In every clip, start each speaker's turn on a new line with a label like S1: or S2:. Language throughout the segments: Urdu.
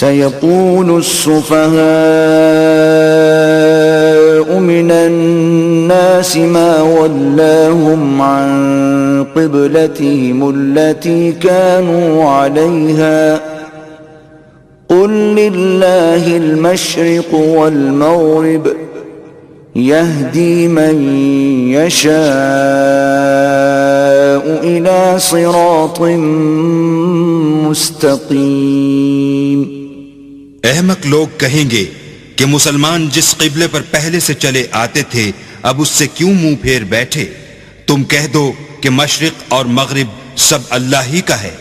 S1: سيقول السفهاء من الناس ما ولاهم عن قبلتهم التي كانوا عليها قل لله المشرق والمغرب يهدي من يشاء إلى صراط مستقيم۔
S2: احمق لوگ کہیں گے کہ مسلمان جس قبلے پر پہلے سے چلے آتے تھے اب اس سے کیوں منہ پھیر بیٹھے؟ تم کہہ دو کہ مشرق اور مغرب سب اللہ ہی کا ہے،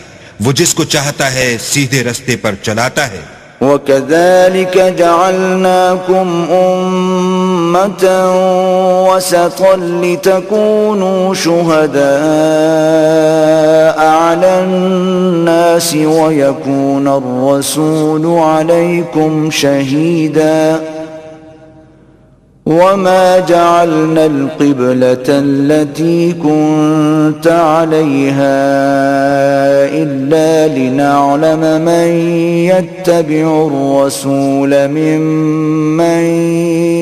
S2: وہ جس کو چاہتا ہے سیدھے رستے پر چلاتا ہے۔
S1: وَكَذَلِكَ جَعَلْنَاكُمْ أُمَّةً وَسَطًا لِتَكُونُوا شُهَدَاءَ عَلَى النَّاسِ وَيَكُونَ الرَّسُولُ عَلَيْكُمْ شَهِيدًا وَمَا جَعَلْنَا الْقِبْلَةَ الَّتِي كُنْتَ عَلَيْهَا إِلَّا لِنَعْلَمَ مَنْ يَتَّبِعُ الرَّسُولَ مِمَّنْ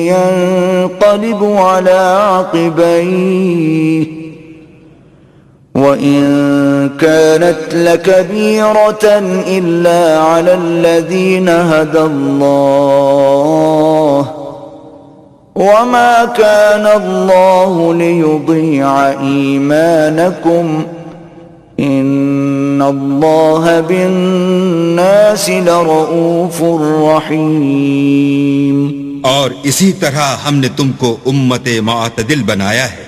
S1: يَنْقَلِبُ عَلَى عَقِبَيْهِ وَإِنْ كَانَتْ لَكَبِيرَةً إِلَّا عَلَى الَّذِينَ هَدَى اللَّهُ وَمَا كَانَ اللَّهُ لِيُضِيعَ إِيمَانَكُمْ إِنَّ اللَّهَ بِالنَّاسِ لَرَؤُوفٌ رَحِيمٌ۔
S2: اور اسی طرح ہم نے تم کو امت معتدل بنایا ہے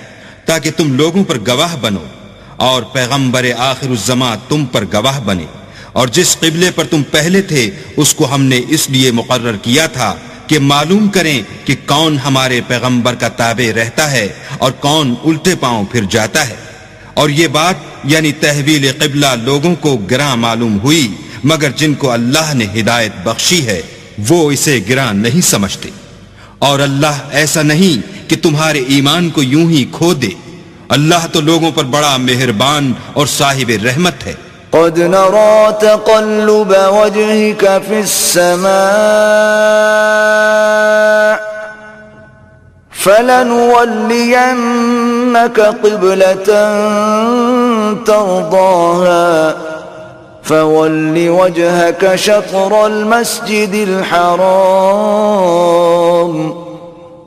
S2: تاکہ تم لوگوں پر گواہ بنو اور پیغمبر آخر الزمان تم پر گواہ بنے، اور جس قبلے پر تم پہلے تھے اس کو ہم نے اس لیے مقرر کیا تھا کہ معلوم کریں کہ کون ہمارے پیغمبر کا تابع رہتا ہے اور کون الٹے پاؤں پھر جاتا ہے۔ اور یہ بات یعنی تحویل قبلہ لوگوں کو گراں معلوم ہوئی، مگر جن کو اللہ نے ہدایت بخشی ہے وہ اسے گراں نہیں سمجھتے۔ اور اللہ ایسا نہیں کہ تمہارے ایمان کو یوں ہی کھو دے، اللہ تو لوگوں پر بڑا مہربان اور صاحب رحمت ہے۔
S1: قد نرى تقلب وجهك في السماء فلنولينك قبلة ترضاها فول وجهك شطر المسجد الحرام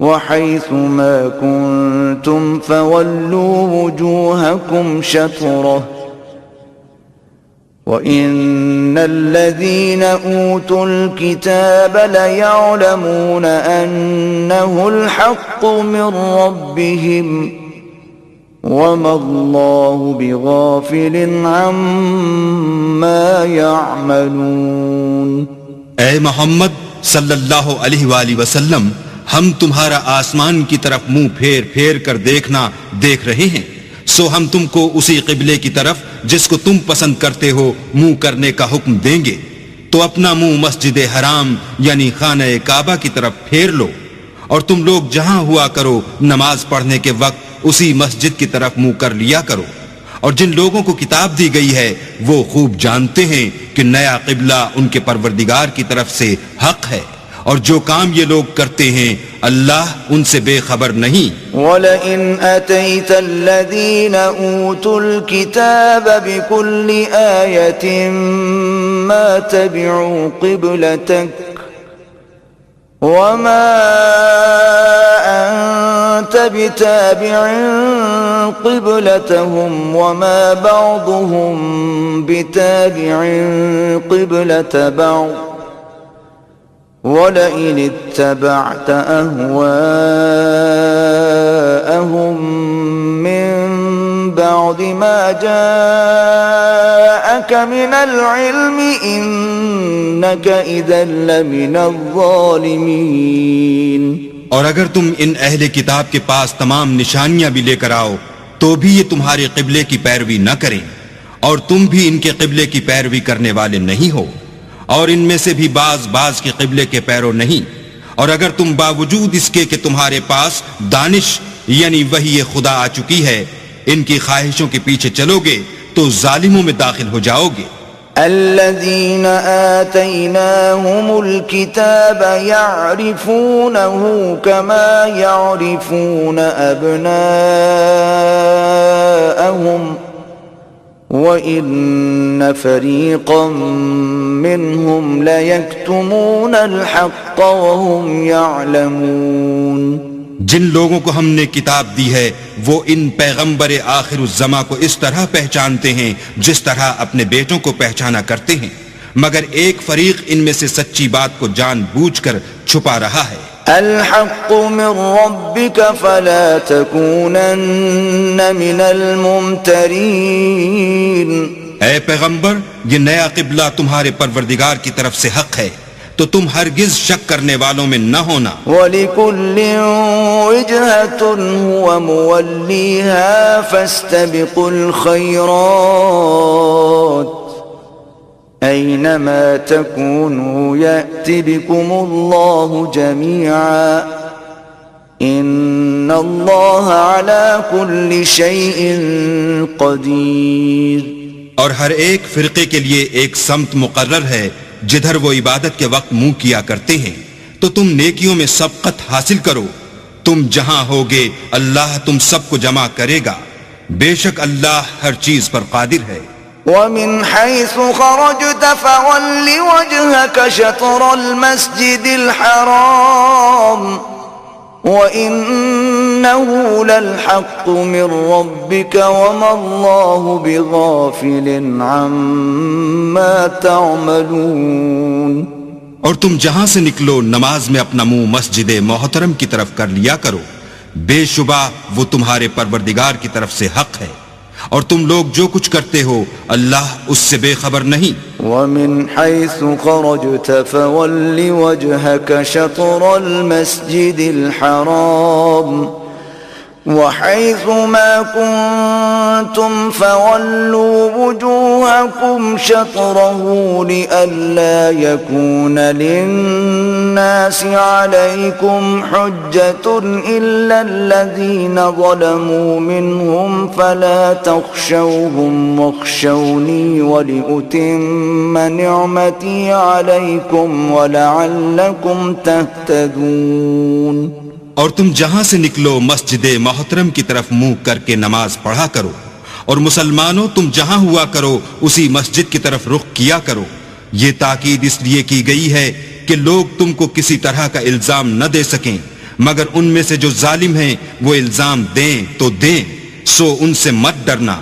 S1: وحيث ما كنتم فولوا وجوهكم شطره وَإِنَّ الَّذِينَ أُوتُوا الْكِتَابَ لَيَعْلَمُونَ أَنَّهُ الْحَقُّ مِنْ رَبِّهِمْ وَمَا اللَّهُ بِغَافِلٍ عَمَّا يَعْمَلُونَ۔
S2: اے محمد صلی اللہ علیہ وآلہ وسلم، ہم تمہارا آسمان کی طرف منہ پھیر پھیر کر دیکھ رہے ہیں، سو ہم تم کو اسی قبلے کی طرف جس کو تم پسند کرتے ہو منہ کرنے کا حکم دیں گے، تو اپنا منہ مسجد حرام یعنی خانہ کعبہ کی طرف پھیر لو، اور تم لوگ جہاں ہوا کرو نماز پڑھنے کے وقت اسی مسجد کی طرف منہ کر لیا کرو۔ اور جن لوگوں کو کتاب دی گئی ہے وہ خوب جانتے ہیں کہ نیا قبلہ ان کے پروردگار کی طرف سے حق ہے، اور جو کام یہ لوگ کرتے ہیں اللہ ان سے بے خبر نہیں۔
S1: وَلَئِنْ أَتَيْتَ الَّذِينَ أُوتُوا الْكِتَابَ بِكُلِّ آيَةٍ مَا تَبِعُوا قِبْلَتَكَ وَمَا أَنْتَ بِتَابِعٍ قِبْلَتَهُمْ وَمَا بَعْضُهُمْ بِتَابِعٍ قِبْلَةَ بَعْضٍ وَلَئِنِ اتَّبَعْتَ أَهْوَاءَهُمْ مِنْ بَعْدِ مَا جَاءَكَ مِنَ الْعِلْمِ إِنَّكَ إِذًا لَمِنَ الظَّالِمِينَ۔
S2: اور اگر تم ان اہل کتاب کے پاس تمام نشانیاں بھی لے کر آؤ تو بھی یہ تمہارے قبلے کی پیروی نہ کریں، اور تم بھی ان کے قبلے کی پیروی کرنے والے نہیں ہو، اور ان میں سے بھی بعض کے قبلے کے پیرو نہیں۔ اور اگر تم باوجود اس کے کہ تمہارے پاس دانش یعنی وحی خدا آ چکی ہے ان کی خواہشوں کے پیچھے چلو گے تو ظالموں میں داخل ہو جاؤ گے۔
S1: الذين آتيناهم الكتاب يعرفونه كما يعرفون أبناءهم وإن فريقا منهم ليكتمون الحق وهم يعلمون.
S2: جن لوگوں کو ہم نے کتاب دی ہے وہ ان پیغمبر آخر الزماں کو اس طرح پہچانتے ہیں جس طرح اپنے بیٹوں کو پہچانا کرتے ہیں، مگر ایک فریق ان میں سے سچی بات کو جان بوجھ کر چھپا رہا ہے.
S1: الحق من ربك فلا تكونن من الممترين.
S2: اے پیغمبر، یہ نیا قبلہ تمہارے پروردگار کی طرف سے حق ہے تو تم ہرگز شک کرنے والوں میں نہ ہونا.
S1: وَلِكُلٍّ وِجْهَةٌ هُوَ مُوَلِّيهَا فَاسْتَبِقُوا الْخَيْرَاتِ أَيْنَمَا تَكُونُوا يَأْتِ بِكُمُ اللَّهُ جَمِيعًا إِنَّ اللَّهَ عَلَى كُلِّ شَيْءٍ قَدِيرٌ.
S2: اور ہر ایک فرقے کے لیے ایک سمت مقرر ہے جدھر وہ عبادت کے وقت منہ کیا کرتے ہیں، تو تم نیکیوں میں سبقت حاصل کرو. تم جہاں ہوگے اللہ تم سب کو جمع کرے گا، بے شک اللہ ہر چیز پر قادر ہے.
S1: وَمِنْ حَيْثُ خَرَجْتَ فَوَلِّ وَجْهَكَ شَطْرَ الْمَسْجِدِ الْحَرَامِ وَإِنَّهُ لَلْحَقُّ مِنْ رَبِّكَ وَمَا اللَّهُ بِغَافِلٍ عَمَّا تَعْمَلُونَ.
S2: اور تم جہاں سے نکلو نماز میں اپنا منہ مسجد محترم کی طرف کر لیا کرو، بے شبہ وہ تمہارے پروردگار کی طرف سے حق ہے، اور تم لوگ جو کچھ کرتے ہو اللہ اس سے بے خبر نہیں.
S1: وَمِنْ حَيْثُ خَرَجْتَ فَوَلِّ وَجْهَكَ شَطْرَ الْمَسْجِدِ الْحَرَامِ وَحَيْثُ مَا كُنْتُمْ فَوَلُّوا وُجُوهَكُمْ شَطْرَهُ لِئَلَّا يَكُونَ لِلنَّاسِ عَلَيْكُمْ حُجَّةٌ إِلَّا الَّذِينَ ظَلَمُوا مِنْهُمْ فَلَا تَخْشَوْهُمْ وَاخْشَوْنِي وَلِأُتِمَّ نِعْمَتِي عَلَيْكُمْ وَلَعَلَّكُمْ تَهْتَدُونَ.
S2: اور تم جہاں سے نکلو مسجد محترم کی طرف منہ کر کے نماز پڑھا کرو، اور مسلمانوں تم جہاں ہوا کرو اسی مسجد کی طرف رخ کیا کرو. یہ تاکید اس لیے کی گئی ہے کہ لوگ تم کو کسی طرح کا الزام نہ دے سکیں، مگر ان میں سے جو ظالم ہیں وہ الزام دیں تو دیں، سو ان سے مت ڈرنا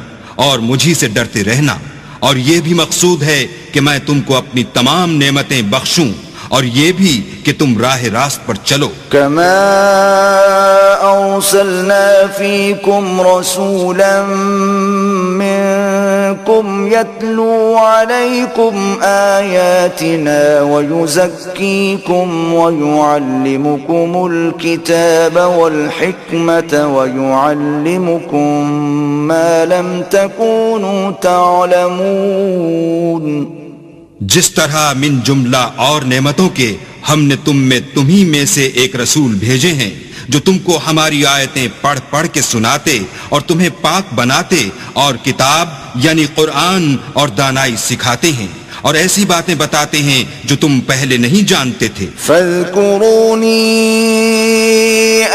S2: اور مجھی سے ڈرتے رہنا. اور یہ بھی مقصود ہے کہ میں تم کو اپنی تمام نعمتیں بخشوں، اور یہ بھی کہ تم راہ راست پر چلو.
S1: كما أرسلنا فيكم رسولا منكم يتلو عليكم آياتنا ويزكيكم ويعلمكم الكتاب والحكمة ويعلمكم ما لم تكونوا تعلمون.
S2: جس طرح من جملہ اور نعمتوں کے ہم نے تم میں تمہی میں سے ایک رسول بھیجے ہیں جو تم کو ہماری آیتیں پڑھ پڑھ کے سناتے اور تمہیں پاک بناتے اور کتاب یعنی قرآن اور دانائی سکھاتے ہیں اور ایسی باتیں بتاتے ہیں جو تم پہلے نہیں جانتے تھے.
S1: فاذکرونی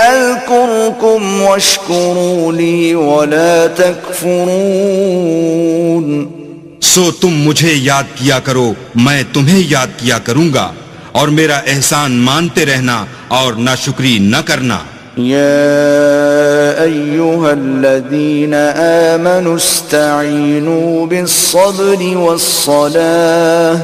S1: اذکرکم واشکروا لی ولا تکفرون.
S2: سو تم مجھے یاد کیا کرو، میں تمہیں یاد کیا کروں گا، اور میرا احسان مانتے رہنا اور ناشکری نہ کرنا.
S1: يا أيها الذين آمنوا استعينوا بالصبر والصلاة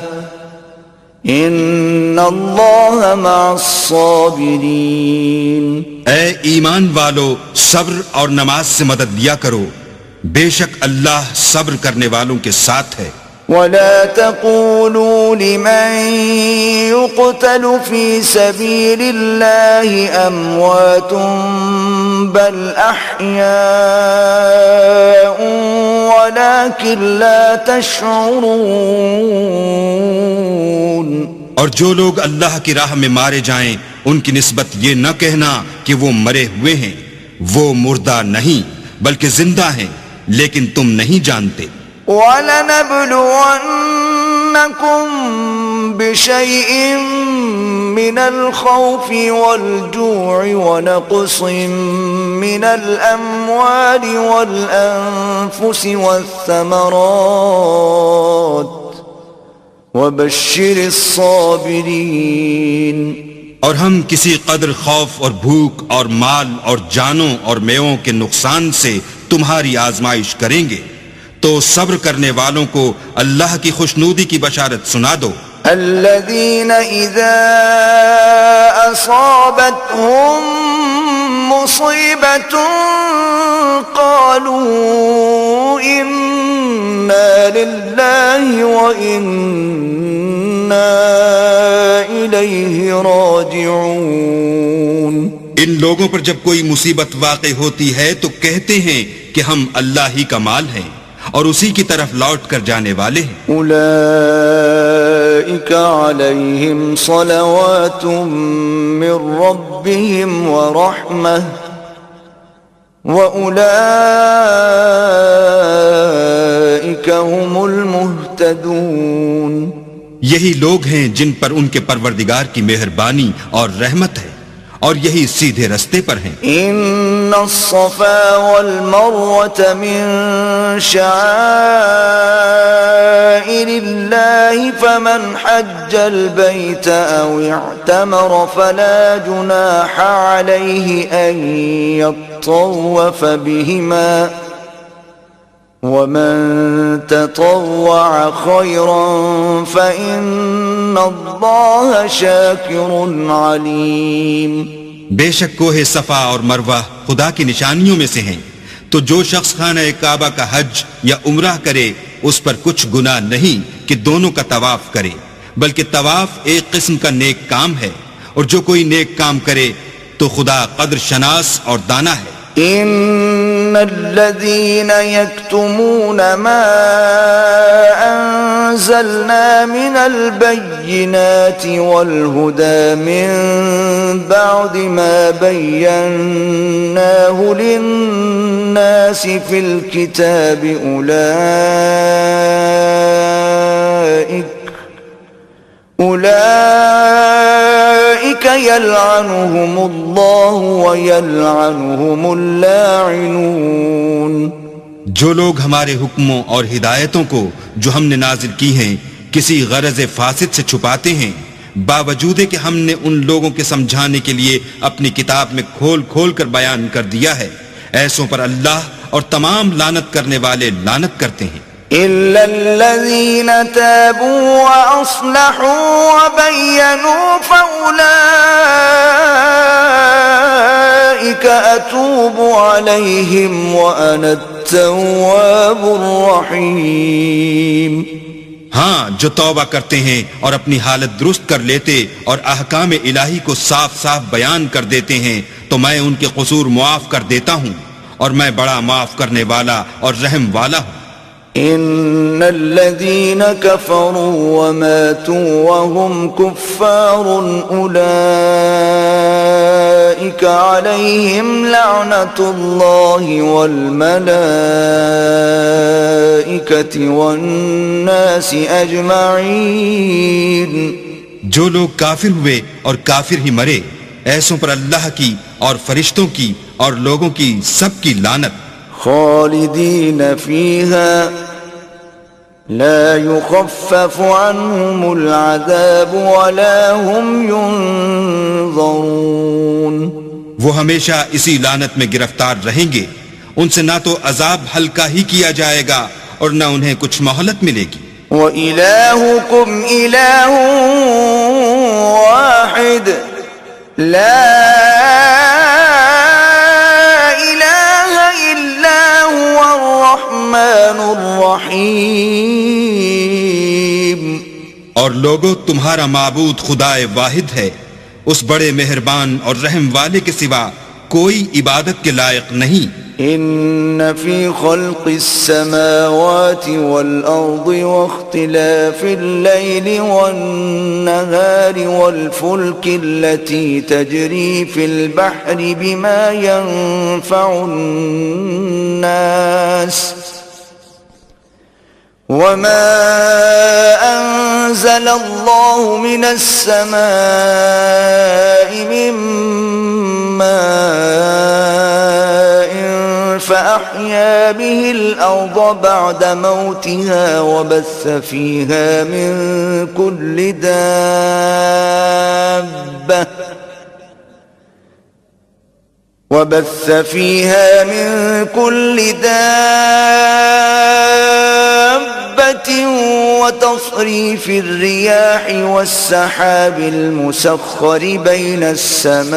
S1: إن الله مع الصابرين.
S2: اے ایمان والو، صبر اور نماز سے مدد لیا کرو، بے شک اللہ صبر کرنے والوں کے ساتھ ہے.
S1: ولا تقولوا لمن يقتل في سبيل الله أموات بل أحياء ولكن لا تشعرون.
S2: اور جو لوگ اللہ کی راہ میں مارے جائیں ان کی نسبت یہ نہ کہنا کہ وہ مرے ہوئے ہیں، وہ مردہ نہیں بلکہ زندہ ہیں، لیکن تم نہیں جانتے.
S1: وَلَنَبْلُوَنَّكُم بشيء من الخوف والجوع ونقص من الأموال والأنفس والثمرات وبشر الصابرين.
S2: اور ہم کسی قدر خوف اور بھوک اور مال اور جانوں اور میووں کے نقصان سے تمہاری آزمائش کریں گے، تو صبر کرنے والوں کو اللہ کی خوشنودی کی بشارت سنا دو.
S1: الذين إذا أصابتهم مصيبة قالوا إنا لله وإنا إليه راجعون.
S2: ان لوگوں پر جب کوئی مصیبت واقع ہوتی ہے تو کہتے ہیں کہ ہم اللہ ہی کا مال ہیں اور اسی کی طرف لوٹ کر جانے والے ہیں.
S1: اولئک علیہم صلوات من ربهم ورحمہ واولئک هم المہتدون.
S2: یہی لوگ ہیں جن پر ان کے پروردگار کی مہربانی اور رحمت ہے اور یہی سیدھے رستے پر ہیں.
S1: ان الصفا والمروة من شعائر الله فمن حج البيت او اعتمر فلا جناح عليه ان يطوف بهما ومن تطوع خيرا فإن الله شاكر عليم.
S2: بے شک کوہ صفا اور مروہ خدا کی نشانیوں میں سے ہیں، تو جو شخص خانہ کعبہ کا حج یا عمرہ کرے اس پر کچھ گناہ نہیں کہ دونوں کا طواف کرے، بلکہ طواف ایک قسم کا نیک کام ہے، اور جو کوئی نیک کام کرے تو خدا قدر شناس اور دانا ہے.
S1: ان الذين يكتمون ما انزلنا من البينات والهدى من بعد ما بيناه للناس في الكتاب أولئك يلعنهم الله ويلعنهم اللاعنون.
S2: جو لوگ ہمارے حکموں اور ہدایتوں کو جو ہم نے نازل کی ہیں کسی غرض فاسد سے چھپاتے ہیں، باوجود کہ ہم نے ان لوگوں کے سمجھانے کے لیے اپنی کتاب میں کھول کھول کر بیان کر دیا ہے، ایسوں پر اللہ اور تمام لعنت کرنے والے لعنت کرتے ہیں.
S1: إلا الذين تابوا وأصلحوا وبينوا فأولئك أتوب عليهم وأنا التواب الرحيم.
S2: ہاں، جو توبہ کرتے ہیں اور اپنی حالت درست کر لیتے اور احکام الہی کو صاف صاف بیان کر دیتے ہیں تو میں ان کے قصور معاف کر دیتا ہوں، اور میں بڑا معاف کرنے والا اور رحم والا ہوں.
S1: ان الذين كفروا وماتوا وهم كفار اولئك عليهم لعنة الله والملائكة والناس اجمعين.
S2: جو لوگ کافر ہوئے اور کافر ہی مرے، ایسوں پر اللہ کی اور فرشتوں کی اور لوگوں کی سب کی لعنت.
S1: خالدین فیہا لا يخفف عنهم العذاب ولا هم ينظرون.
S2: وہ ہمیشہ اسی لعنت میں گرفتار رہیں گے، ان سے نہ تو عذاب ہلکا ہی کیا جائے گا اور نہ انہیں کچھ مہلت ملے گی.
S1: وَإِلَٰهُكُمْ إِلَٰهٌ وَاحِدٌ لَا الرحمن الرحیم.
S2: اور لوگو، تمہارا معبود خدا واحد ہے، اس بڑے مہربان اور رحم والے کے سوا کوئی عبادت کے لائق نہیں.
S1: ان فی خلق السماوات والارض واختلاف اللیل والنهار والفلک التي تجری فی البحر بما ينفع الناس وما أنزل الله من السماء من ماء فأحيا به الأرض بعد موتها وبث فيها من كل دابة وتصريف الرياح والسحاب المسخر بين السماء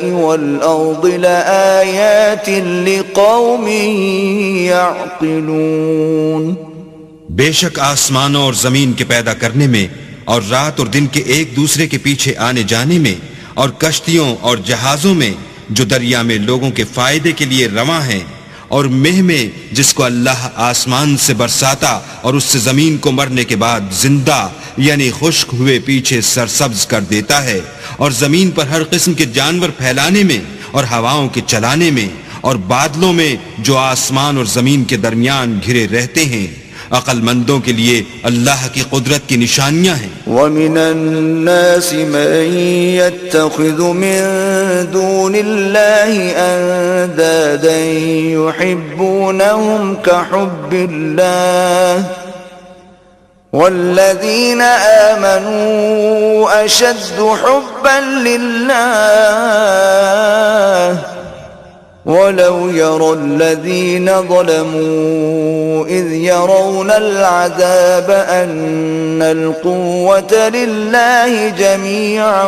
S1: والأرض لآيات لقوم يعقلون.
S2: بے شک آسمانوں اور زمین کے پیدا کرنے میں اور رات اور دن کے ایک دوسرے کے پیچھے آنے جانے میں اور کشتیوں اور جہازوں میں جو دریا میں لوگوں کے فائدے کے لیے رواں ہیں اور مہ میں جس کو اللہ آسمان سے برساتا اور اس سے زمین کو مرنے کے بعد زندہ یعنی خشک ہوئے پیچھے سرسبز کر دیتا ہے اور زمین پر ہر قسم کے جانور پھیلانے میں اور ہواؤں کے چلانے میں اور بادلوں میں جو آسمان اور زمین کے درمیان گھرے رہتے ہیں، عقل مندوں کے لیے اللہ کی قدرت کی نشانیاں ہیں.
S1: وَمِنَ النَّاسِ مَن يَتَّخِذُ مِن دُونِ اللَّهِ أَندَادًا يُحِبُّونَهُمْ كَحُبِّ اللَّهِ وَالَّذِينَ آمَنُوا أَشَدُّ حُبًّا لِلَّهِ وَلَوْ يَرَى الَّذِينَ ظَلَمُوا إِذْ يَرَوْنَ الْعَذَابَ أَنَّ الْقُوَّةَ لِلَّهِ جَمِيعًا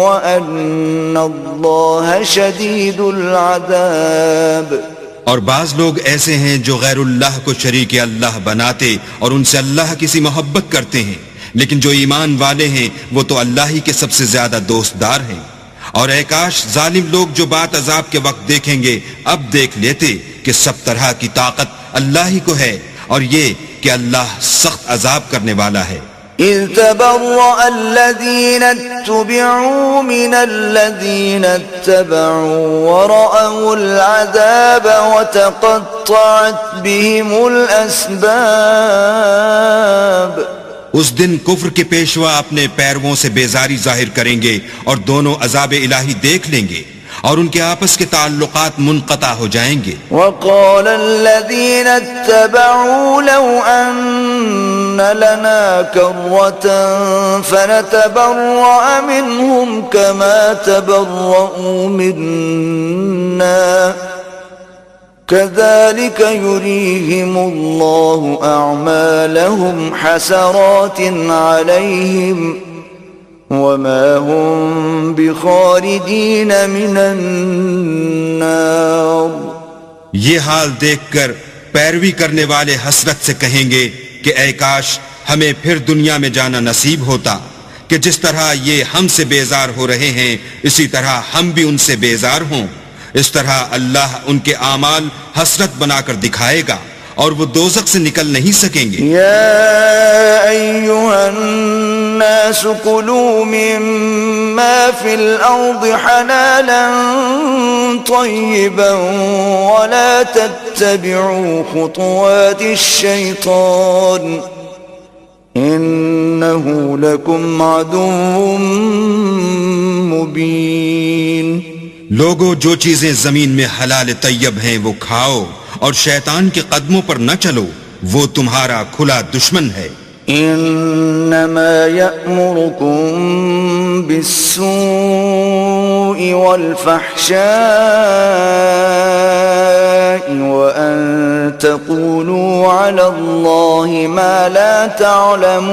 S1: وَأَنَّ اللَّهَ شَدِيدُ الْعَذَابِ.
S2: اور بعض لوگ ایسے ہیں جو غیر اللہ کو شریک اللہ بناتے اور ان سے اللہ کی سی محبت کرتے ہیں، لیکن جو ایمان والے ہیں وہ تو اللہ ہی کے سب سے زیادہ دوستدار ہیں. اور اے کاش ظالم لوگ جو بات عذاب کے وقت دیکھیں گے اب دیکھ لیتے کہ سب طرح کی طاقت اللہ ہی کو ہے اور یہ کہ اللہ سخت عذاب کرنے والا ہے.
S1: إذ تبرأ الذين اتبعوا من الذين اتبعوا ورأوا العذاب وتقطعت بهم الأسباب.
S2: اس دن کفر کے پیشوا اپنے پیرووں سے بیزاری ظاہر کریں گے اور دونوں عذاب الہی دیکھ لیں گے اور ان کے آپس کے تعلقات منقطع ہو جائیں گے.
S1: وقال الذين اتبعوا لو أن لنا كرة فنتبرأ منهم كما تبرؤوا منا كذلك يريهم الله أعمالهم حسرات عليهم وما هم بخارجين من النار.
S2: یہ حال دیکھ کر پیروی کرنے والے حسرت سے کہیں گے کہ اے کاش ہمیں پھر دنیا میں جانا نصیب ہوتا کہ جس طرح یہ ہم سے بیزار ہو رہے ہیں اسی طرح ہم بھی ان سے بیزار ہوں. اس طرح اللہ ان کے اعمال حسرت بنا کر دکھائے گا اور وہ دوزخ سے نکل نہیں سکیں گے.
S1: یا ایھا الناس کلوا مما فی الارض حلالا طیبا ولا تتبعوا خطوات الشیطان انه لکم عدو مبین.
S2: لوگو جو چیزیں زمین میں حلال طیب ہیں وہ کھاؤ اور شیطان کے قدموں پر نہ چلو، وہ تمہارا کھلا دشمن ہے.
S1: انما یأمرکم بالسوء والفحشاء وان تقولوا علی اللہ ما لا تعلمون.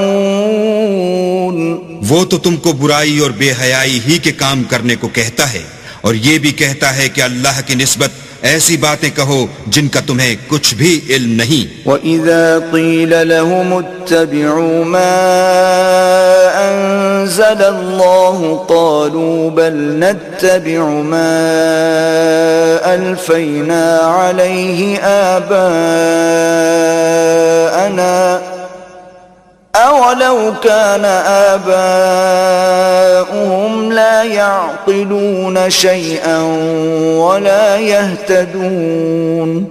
S2: وہ تو تم کو برائی اور بے حیائی ہی کے کام کرنے کو کہتا ہے اور یہ بھی کہتا ہے کہ اللہ کی نسبت ایسی باتیں کہو جن کا تمہیں کچھ بھی علم نہیں.
S1: وَإِذَا قِيلَ لَهُمُ اتَّبِعُوا مَا أَنزَلَ اللَّهُ قَالُوا بَلْ نَتَّبِعُ مَا أَلْفَيْنَا عَلَيْهِ آبَاءَنَا أَوَلَوْ كَانَ آبَاؤُهُمْ لَا يَعْقِلُونَ شَيْئًا وَلَا يَهْتَدُونَ.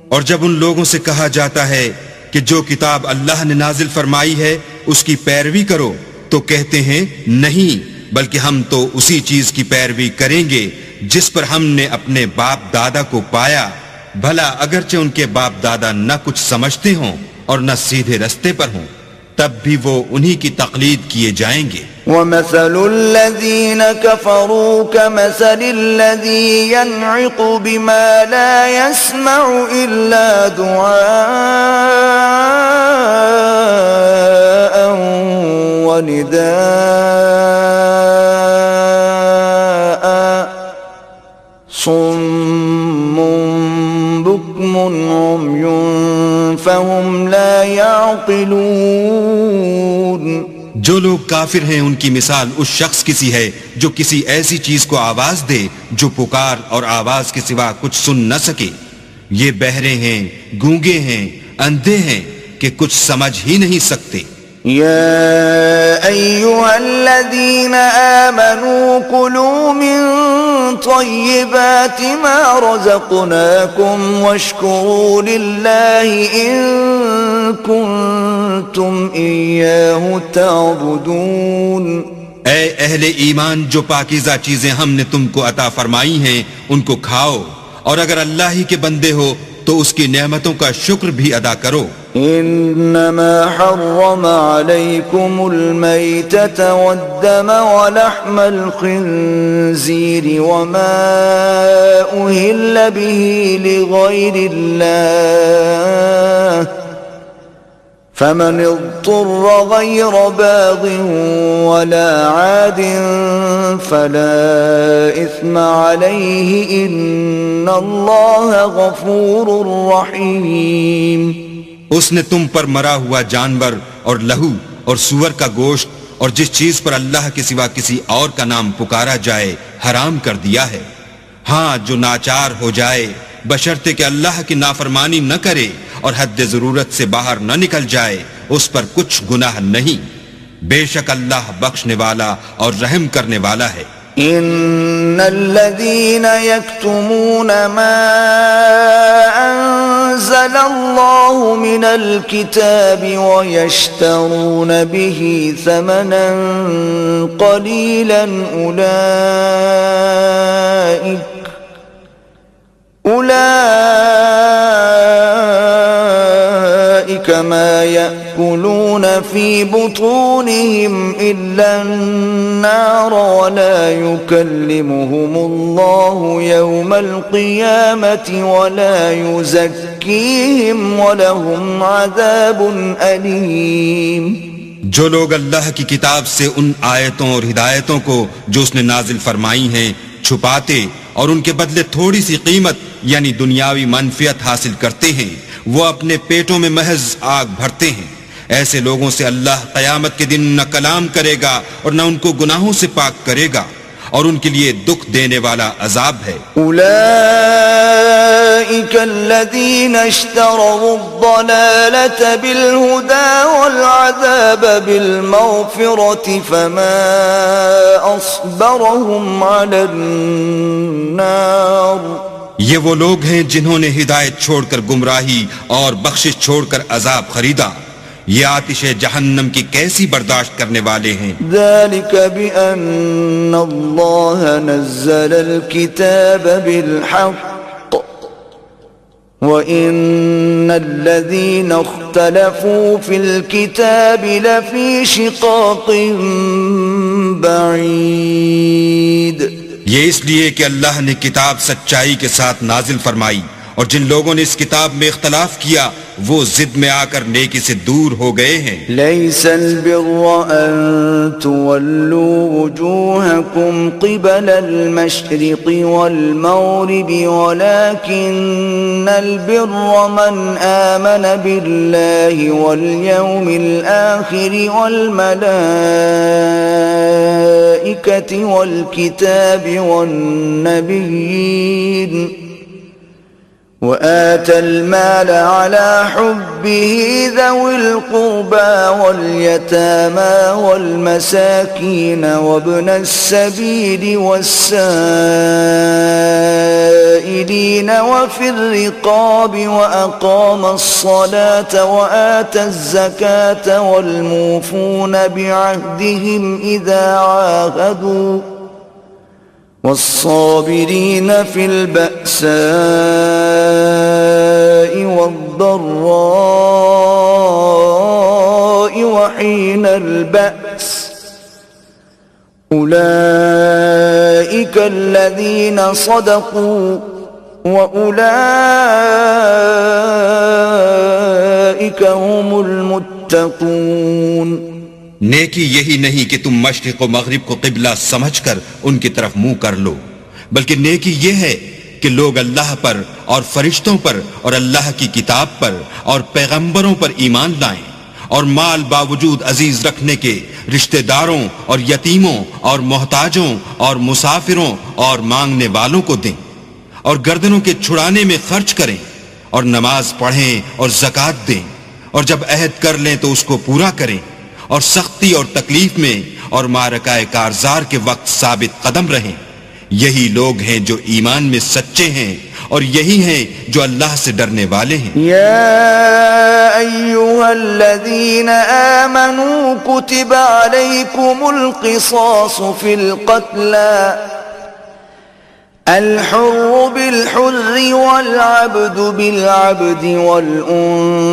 S2: اور جب ان لوگوں سے کہا جاتا ہے کہ جو کتاب اللہ نے نازل فرمائی ہے اس کی پیروی کرو تو کہتے ہیں نہیں، بلکہ ہم تو اسی چیز کی پیروی کریں گے جس پر ہم نے اپنے باپ دادا کو پایا، بھلا اگرچہ ان کے باپ دادا نہ کچھ سمجھتے ہوں اور نہ سیدھے رستے پر ہوں، تب بھی وہ انہی کی تقلید کیے جائیں گے۔
S1: ومثل الذين كفروا كمثل الذي ينعق بما لا يسمع إلا دعاء ونداء صم بكم عمي فهم لا يعقلون۔
S2: جو لوگ کافر ہیں ان کی مثال اس شخص کی سی ہے جو کسی ایسی چیز کو آواز دے جو پکار اور آواز کے سوا کچھ سن نہ سکے۔ یہ بہرے ہیں، گونگے ہیں، اندھے ہیں کہ کچھ سمجھ ہی نہیں سکتے۔
S1: يا أيها الذين آمنوا كلوا من طيبات ما رزقناكم واشكروا لله إن كنتم إياه تعبدون۔
S2: اے اہل ایمان، جو پاکیزہ چیزیں ہم نے تم کو عطا فرمائی ہیں ان کو کھاؤ، اور اگر اللہ ہی کے بندے ہو تو اس کی نعمتوں کا شکر بھی ادا کرو۔
S1: انما حرم عليكم الميتة والدم ولحم الخنزير وما أهل به لغير الله فمن اضطر غير باغ ولا عاد فلا إثم عليه إن الله غفور رحيم۔
S2: اس نے تم پر مرا ہوا جانور اور لہو اور سور کا گوشت اور جس چیز پر اللہ کے سوا کسی اور کا نام پکارا جائے حرام کر دیا ہے۔ ہاں، جو ناچار ہو جائے بشرطے کہ اللہ کی نافرمانی نہ کرے اور حد ضرورت سے باہر نہ نکل جائے، اس پر کچھ گناہ نہیں۔ بے شک اللہ بخشنے والا اور رحم کرنے والا ہے۔
S1: ان الذين يكتمون ما انزل الله من الكتاب ويشترون به ثمنا قليلا اولئك ما يأكلون في بطونهم إلا النار ولا يكلمهم الله يوم القيامة ولا يزكيهم ولهم عذاب أليم۔
S2: جو لوگ اللہ کی کتاب سے ان آیتوں اور ہدایتوں کو جو اس نے نازل فرمائی ہیں چھپاتے اور ان کے بدلے تھوڑی سی قیمت یعنی دنیاوی منفعت حاصل کرتے ہیں، وہ اپنے پیٹوں میں محض آگ بھرتے ہیں، ایسے لوگوں سے اللہ قیامت کے دن نہ کلام کرے گا اور نہ ان کو گناہوں سے پاک کرے گا، اور ان کے لیے دکھ دینے والا عذاب ہے۔
S1: اولئک الذین اشتروا الضلالة بالہدى والعذاب بالمغفرة فما اصبرهم على النار۔
S2: یہ وہ لوگ ہیں جنہوں نے ہدایت چھوڑ کر گمراہی اور بخشش چھوڑ کر عذاب خریدا، یہ آتش جہنم کی کیسی برداشت کرنے والے ہیں۔
S1: ذلك بأن الله نزل الكتاب بالحق وإن الذين اختلفوا في الكتاب لفي شقاق بعيد۔
S2: یہ اس لیے کہ اللہ نے کتاب سچائی کے ساتھ نازل فرمائی، اور جن لوگوں نے اس کتاب میں اختلاف کیا وہ ضد میں آ کر نیکی سے دور ہو گئے ہیں۔
S1: ليس البر أن تولوا وجوهكم قبل المشرق والمغرب ولكن البر من آمن بالله واليوم الآخر والملائكة والكتاب والنبيين وآتى المال على حبه ذوي القربى واليتامى والمساكين وابن السبيل والسائلين السائلين وفي الرقاب وأقام الصلاة وآتى الزكاة والموفون بعهدهم إذا عاهدوا والصابرين في البأساء والضراء وحين البأس أولئك الذين صدقوا وأولئك هم المتقون.
S2: نیکی یہی نہیں کہ تم مشرق و مغرب کو قبلہ سمجھ کر ان کی طرف منہ کر لو، بلکہ نیکی یہ ہے کہ لوگ اللہ پر اور فرشتوں پر اور اللہ کی کتاب پر اور پیغمبروں پر ایمان لائیں، اور مال باوجود عزیز رکھنے کے رشتہ داروں اور یتیموں اور محتاجوں اور مسافروں اور مانگنے والوں کو دیں، اور گردنوں کے چھڑانے میں خرچ کریں، اور نماز پڑھیں اور زکوٰۃ دیں، اور جب عہد کر لیں تو اس کو پورا کریں، اور سختی اور تکلیف میں اور معرکہ کارزار کے وقت ثابت قدم رہیں. یہی لوگ ہیں جو ایمان میں سچے ہیں، اور یہی ہیں جو اللہ سے ڈرنے والے ہیں.
S1: یا ایھا الذین آمنوا کتب علیکم القصاص فی القتلى الحر بالحر والعبد بالعبد والأنثى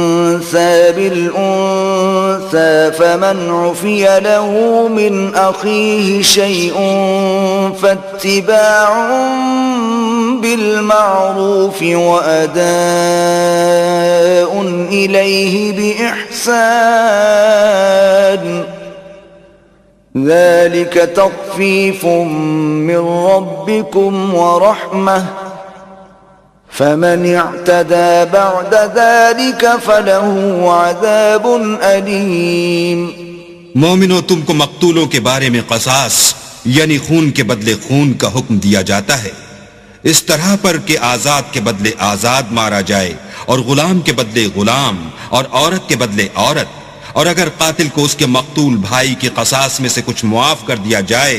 S1: بالأنثى فمن عفي له من أخيه شيء فاتباع بالمعروف وأداء إليه بإحسان ذلك تخفيف من ربكم ورحمة فمن اعتدى بعد ذلك فله عذاب أليم.
S2: مومنو، تم کو مقتولوں کے بارے میں قصاص یعنی خون کے بدلے خون کا حکم دیا جاتا ہے، اس طرح پر کہ آزاد کے بدلے آزاد مارا جائے، اور غلام کے بدلے غلام، اور عورت کے بدلے عورت. اور اگر قاتل کو اس کے مقتول بھائی کے قصاص میں سے کچھ معاف کر دیا جائے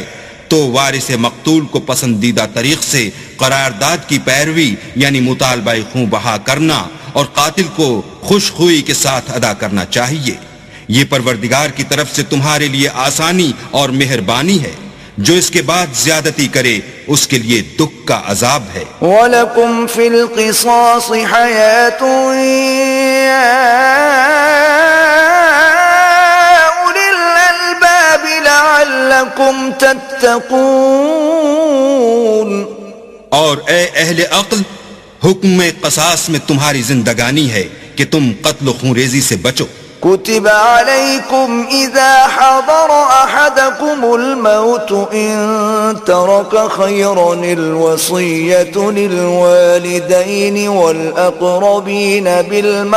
S2: تو وارث مقتول کو پسندیدہ طریق سے قرارداد کی پیروی یعنی مطالبہ خوں بہا کرنا اور قاتل کو خوش خوئی کے ساتھ ادا کرنا چاہیے. یہ پروردگار کی طرف سے تمہارے لیے آسانی اور مہربانی ہے. جو اس کے بعد زیادتی کرے اس کے لیے دکھ کا عذاب ہے.
S1: وَلَكُمْ فِي الْقِصَاصِ حَيَاةٌ يَا أُولِي الْأَلْبَابِ لَعَلَّكُمْ تَتَّقُونَ.
S2: اور اے اہل عقل، حکم قصاص میں تمہاری زندگانی ہے کہ تم قتل و خونریزی سے بچو.
S1: كتب عليكم إذا حضر أحدكم الموت إن ترك خيرا الوصية للوالدين والأقربين بالمعروف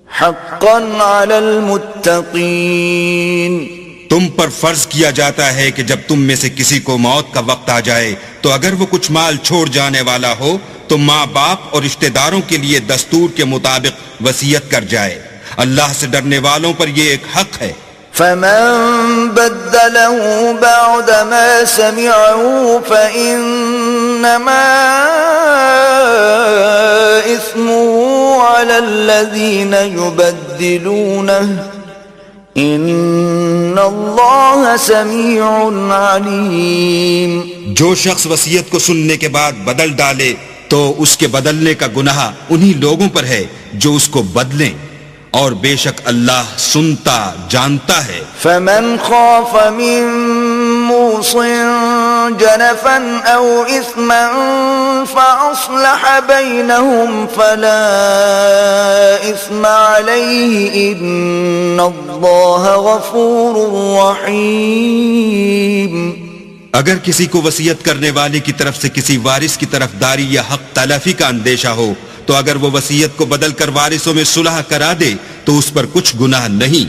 S1: حقا على المتقين.
S2: تم پر فرض کیا جاتا ہے کہ جب تم میں سے کسی کو موت کا وقت آ جائے تو اگر وہ کچھ مال چھوڑ جانے والا ہو تو ماں باپ اور رشتہ داروں کے لیے دستور کے مطابق وصیت کر جائے. اللہ سے ڈرنے والوں پر یہ ایک حق ہے.
S1: فمن بدله بعد ما سمعه فإنما إثمه على الذين يبدلونه ان اللہ سمیع علیم.
S2: جو شخص وصیت کو سننے کے بعد بدل ڈالے تو اس کے بدلنے کا گناہ انہی لوگوں پر ہے جو اس کو بدلیں، اور بے شک اللہ سنتا جانتا ہے.
S1: فمن خاف من موص جنفا او اثما فاصلح بینهم فلا اثم علیہ ان اللہ غفور رحیم.
S2: اگر کسی کو وصیت کرنے والے کی طرف سے کسی وارث کی طرف داری یا حق تلافی کا اندیشہ ہو تو اگر وہ وصیت کو بدل کر وارثوں میں صلح کرا دے تو اس پر کچھ گناہ نہیں.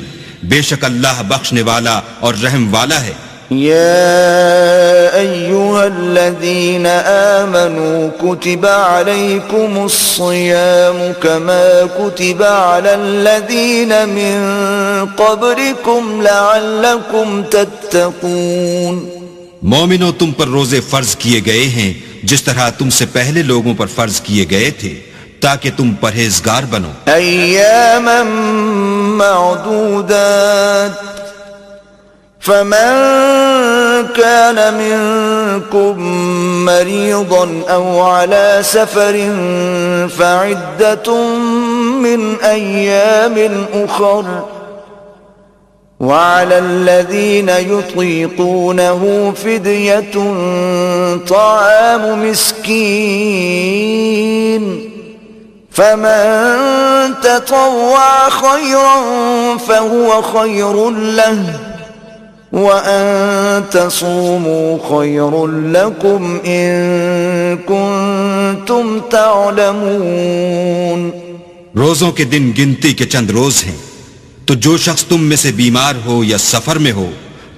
S2: بے شک اللہ بخشنے والا اور رحم والا ہے.
S1: يا أيها الذين آمنوا كتب عليكم الصيام كما كتب على الذين من قبلكم لعلكم تتقون.
S2: مومنو تم پر روزے فرض کیے گئے ہیں جس طرح تم سے پہلے لوگوں پر فرض کیے گئے تھے تاکہ تم پرہیزگار بنو.
S1: ایاما معدودات فمن كان منكم مريضا أو على سفر فعدة من أيام أخر وعلى الذين يطيقونه فدية طعام مسكين فمن تطوع خيرا فهو خير له وَأَن تَصُومُوا خَيْرٌ لَكُمْ إِن كُنتُمْ تَعْلَمُونَ.
S2: روزوں کے دن گنتی کے چند روز ہیں، تو جو شخص تم میں سے بیمار ہو یا سفر میں ہو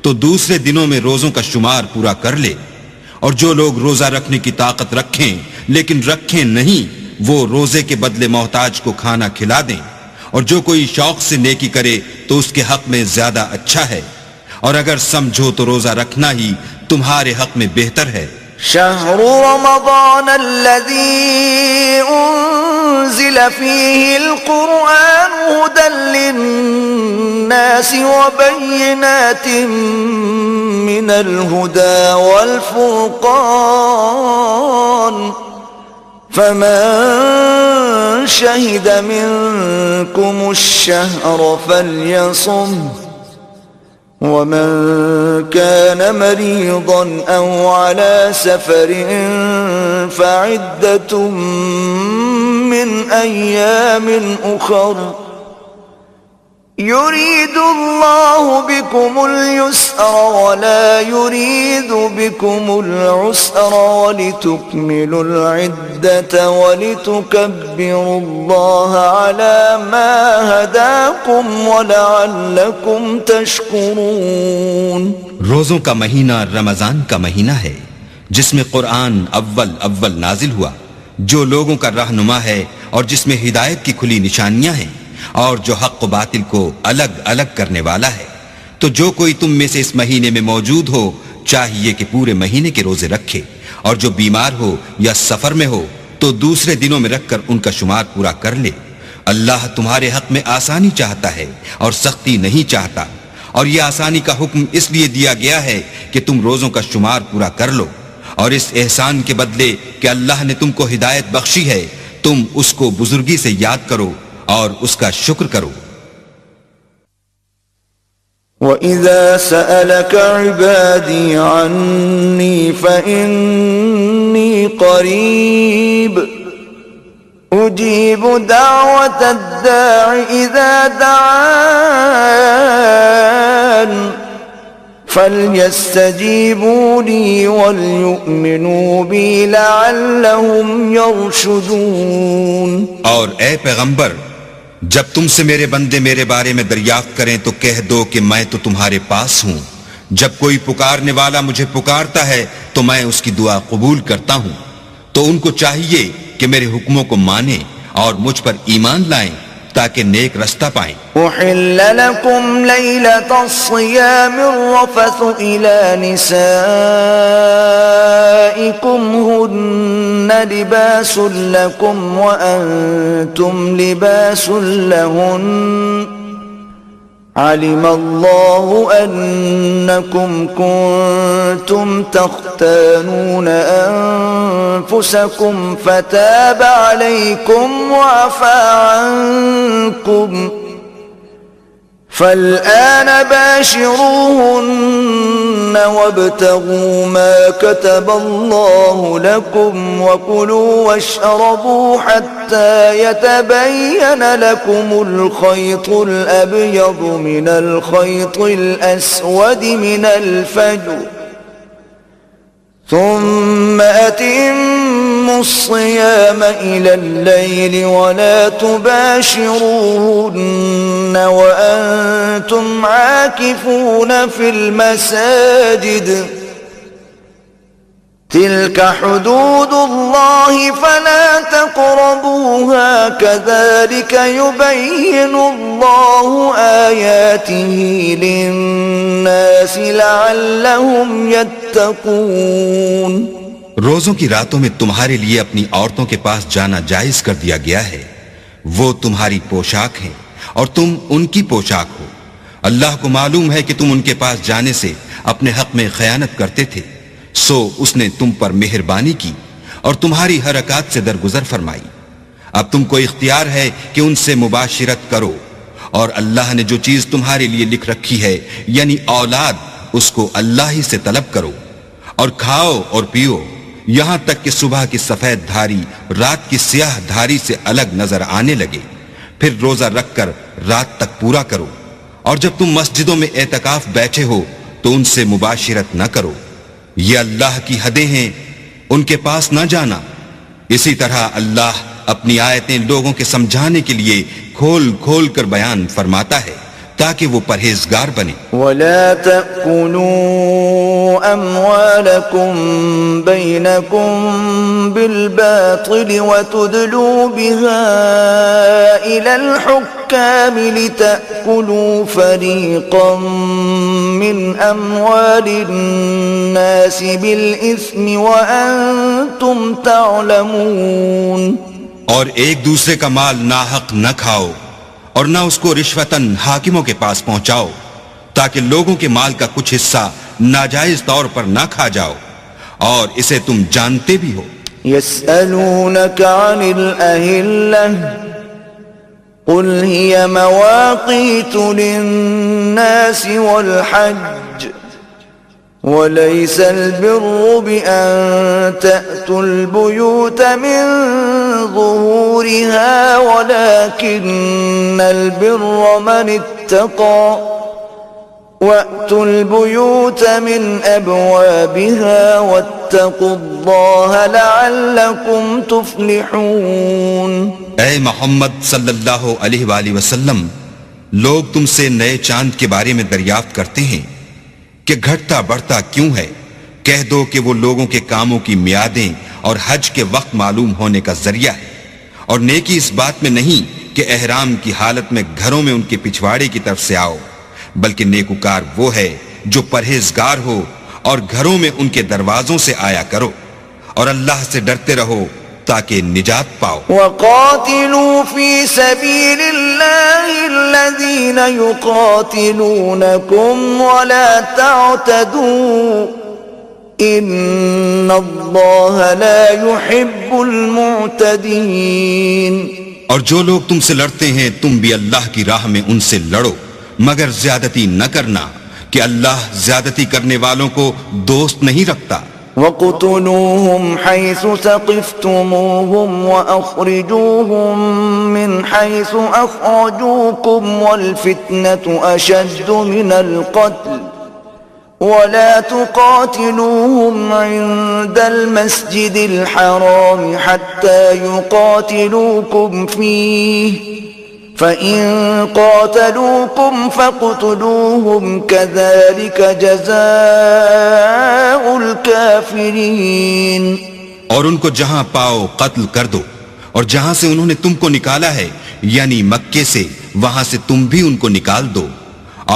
S2: تو دوسرے دنوں میں روزوں کا شمار پورا کر لے، اور جو لوگ روزہ رکھنے کی طاقت رکھیں لیکن رکھیں نہیں وہ روزے کے بدلے محتاج کو کھانا کھلا دیں، اور جو کوئی شوق سے نیکی کرے تو اس کے حق میں زیادہ اچھا ہے، اور اگر سمجھو تو روزہ رکھنا ہی تمہارے حق میں بہتر ہے.
S1: شہر رمضان الذي انزل فيه القرآن هدى للناس وبينات من الهدى والفرقان فمن شهد منكم الشهر فليصمه ومن كان مريضا أو على سفر فعدة من أيام أخر يريد الله بكم اليسر ولا يريد بكم العسر ولتكملوا العدة ولتكبروا الله على ما هداكم ولعلكم تشكرون.
S2: روزوں کا مہینہ رمضان کا مہینہ ہے جس میں قرآن اول نازل ہوا، جو لوگوں کا رہنما ہے اور جس میں ہدایت کی کھلی نشانیاں ہیں اور جو حق و باطل کو الگ الگ کرنے والا ہے. تو جو کوئی تم میں سے اس مہینے میں موجود ہو چاہیے کہ پورے مہینے کے روزے رکھے، اور جو بیمار ہو یا سفر میں ہو تو دوسرے دنوں میں رکھ کر ان کا شمار پورا کر لے. اللہ تمہارے حق میں آسانی چاہتا ہے اور سختی نہیں چاہتا، اور یہ آسانی کا حکم اس لیے دیا گیا ہے کہ تم روزوں کا شمار پورا کر لو، اور اس احسان کے بدلے کہ اللہ نے تم کو ہدایت بخشی ہے تم اس کو بزرگی سے یاد کرو اور اس کا شکر کرو.
S1: وَإِذَا سَأَلَكَ عِبَادِي عَنِّي فَإِنِّي قَرِيبٌ أُجِيبُ دَعْوَةَ الدَّاعِ إِذَا دَعَانِ فَلْيَسْتَجِيبُوا لِي وَلْيُؤْمِنُوا بِي لَعَلَّهُمْ يَرْشُدُونَ.
S2: اور اے پیغمبر جب تم سے میرے بندے میرے بارے میں دریافت کریں تو کہہ دو کہ میں تو تمہارے پاس ہوں. جب کوئی پکارنے والا مجھے پکارتا ہے تو میں اس کی دعا قبول کرتا ہوں. تو ان کو چاہیے کہ میرے حکموں کو مانیں اور مجھ پر ایمان لائیں تاکہ نیک رستہ پائیں.
S1: احل لكم ليلة الصيام الرفث إلى نسائكم هن لباس لكم وأنتم لباس لهن علم الله أنكم كنتم تختانون أنفسكم فتاب عليكم وعفى عنكم فالآن باشروهن وابتغوا ما كتب الله لكم وكلوا واشربوا حتى يتبين لكم الخيط الأبيض من الخيط الأسود من الفجر ثم أتموا الصيام إلى الليل ولا تباشروهن وأنتم عاكفون في المساجد تلك حدود الله فلا تقربوها كذلك يبين الله آياته للناس لعلهم يتقون. يتقون.
S2: روزوں کی راتوں میں تمہارے لیے اپنی عورتوں کے پاس جانا جائز کر دیا گیا ہے. وہ تمہاری پوشاک ہیں اور تم ان کی پوشاک ہو. اللہ کو معلوم ہے کہ تم ان کے پاس جانے سے اپنے حق میں خیانت کرتے تھے، سو اس نے تم پر مہربانی کی اور تمہاری حرکات سے درگزر فرمائی. اب تم کو اختیار ہے کہ ان سے مباشرت کرو، اور اللہ نے جو چیز تمہارے لیے لکھ رکھی ہے یعنی اولاد، اس کو اللہ ہی سے طلب کرو، اور کھاؤ اور پیو یہاں تک کہ صبح کی سفید دھاری رات کی سیاہ دھاری سے الگ نظر آنے لگے. پھر روزہ رکھ کر رات تک پورا کرو، اور جب تم مسجدوں میں اعتکاف بیٹھے ہو تو ان سے مباشرت نہ کرو. یہ اللہ کی حدیں ہیں، ان کے پاس نہ جانا. اسی طرح اللہ اپنی آیتیں لوگوں کے سمجھانے کے لیے کھول کھول کر بیان فرماتا ہے تاکہ وہ پرہیزگار بنے.
S1: ولا تأكلوا أموالكم بينكم بالباطل وتدلوا بها إلى الحكام لتأكلوا فريقا من أموال الناس بالإثم وأنتم تعلمون.
S2: اور ایک دوسرے کا مال ناحق نہ کھاؤ اور نہ اس کو رشوتاً حاکموں کے پاس پہنچاؤ تاکہ لوگوں کے مال کا کچھ حصہ ناجائز طور پر نہ کھا جاؤ، اور اسے تم جانتے بھی ہو.
S1: يسألونك عن الأهلة قل هي مواقيت للناس والحج وليس البر بأن تأتوا البيوت من ظهورها ولكن البر من اتقى وأتوا البيوت من أبوابها واتقوا الله لعلكم تفلحون.
S2: اے محمد صلی اللہ علیہ وآلہ وسلم، لوگ تم سے نئے چاند کے بارے میں دریافت کرتے ہیں کہ گھٹتا بڑھتا کیوں ہے. کہہ دو کہ وہ لوگوں کے کاموں کی میعادیں اور حج کے وقت معلوم ہونے کا ذریعہ ہے، اور نیکی اس بات میں نہیں کہ احرام کی حالت میں گھروں میں ان کے پچھواڑے کی طرف سے آؤ، بلکہ نیکوکار وہ ہے جو پرہیزگار ہو اور گھروں میں ان کے دروازوں سے آیا کرو، اور اللہ سے ڈرتے رہو تاکہ نجات پاؤ.
S1: وقاتلوا في سبيل الله الذين يقاتلونكم ولا تعتدوا ان الله لا يحب المعتدين.
S2: اور جو لوگ تم سے لڑتے ہیں تم بھی اللہ کی راہ میں ان سے لڑو، مگر زیادتی نہ کرنا کہ اللہ زیادتی کرنے والوں کو دوست نہیں رکھتا.
S1: وَاقْتُلُوهُمْ حَيْثُ ثَقِفْتُمُوهُمْ وَأَخْرِجُوهُمْ مِنْ حَيْثُ أَخْرَجُوكُمْ وَالْفِتْنَةُ أَشَدُّ مِنَ الْقَتْلِ وَلَا تُقَاتِلُوهُمْ عِنْدَ الْمَسْجِدِ الْحَرَامِ حَتَّى يُقَاتِلُوكُمْ فِيهِ فَإِن قَاتَلُوكُمْ فَاقْتُلُوهُمْ كَذَلِكَ جَزَاءُ الْكَافِرِينَ.
S2: اور ان کو جہاں پاؤ قتل کر دو، اور جہاں سے انہوں نے تم کو نکالا ہے یعنی مکے سے، وہاں سے تم بھی ان کو نکال دو.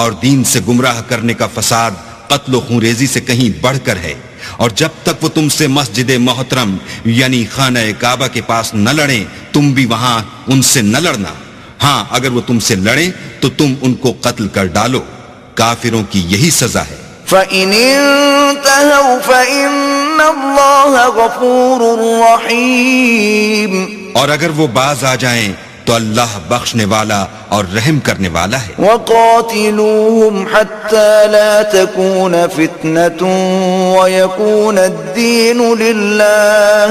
S2: اور دین سے گمراہ کرنے کا فساد قتل و خونریزی سے کہیں بڑھ کر ہے. اور جب تک وہ تم سے مسجد محترم یعنی خانہ کعبہ کے پاس نہ لڑیں تم بھی وہاں ان سے نہ لڑنا. ہاں اگر وہ تم سے لڑیں تو تم ان کو قتل کر ڈالو. کافروں کی یہی سزا ہے.
S1: فَإِنِ انْتَهَوْا فَإِنَّ اللَّهَ غَفُورٌ رَحِيمٌ.
S2: اور اگر وہ باز آ جائیں تو اللہ بخشنے والا اور رحم کرنے والا ہے.
S1: وَقَاتِلُوهُمْ حَتَّى لَا تَكُونَ فِتْنَةٌ وَيَكُونَ الدِّينُ لِلَّهِ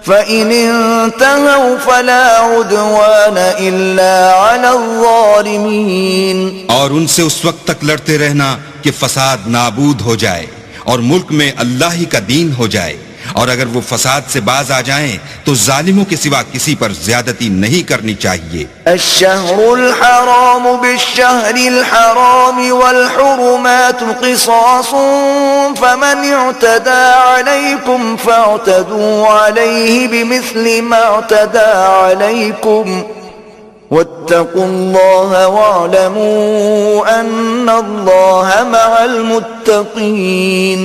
S1: فَإِنِ انْتَهَوْا فَلَا عُدْوَانَ إِلَّا عَلَى الظَّالِمِينَ.
S2: اور ان سے اس وقت تک لڑتے رہنا کہ فساد نابود ہو جائے اور ملک میں اللہ ہی کا دین ہو جائے. اور اگر وہ فساد سے باز آ جائیں تو ظالموں کے سوا کسی پر زیادتی نہیں کرنی چاہیے.
S1: الشهر الحرام بالشهر الحرام والحرمات قصاص فمن اعتدى عليكم فاعتدوا عليه بمثل ما اعتدى عليكم واتقوا الله واعلموا أن الله مع المتقين.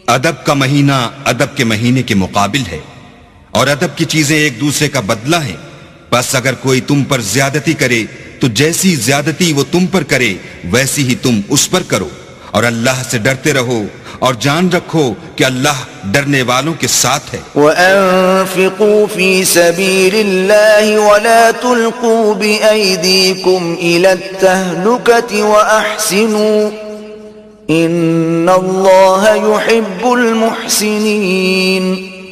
S2: ادب کا مہینہ ادب کے مہینے کے مقابل ہے، اور ادب کی چیزیں ایک دوسرے کا بدلہ ہیں۔ بس اگر کوئی تم پر زیادتی کرے تو جیسی زیادتی وہ تم پر کرے ویسی ہی تم اس پر کرو، اور اللہ سے ڈرتے رہو اور جان رکھو کہ اللہ ڈرنے والوں کے ساتھ ہے۔
S1: وَأَنفِقُوا فِي سَبِيلِ اللَّهِ وَلَا تُلْقُوا بِأَيْدِيكُمْ إِلَى التَّهْلُكَةِ وَأَحْسِنُوا إِنَّ اللَّهَ يُحِبُّ الْمُحْسِنِينَ۔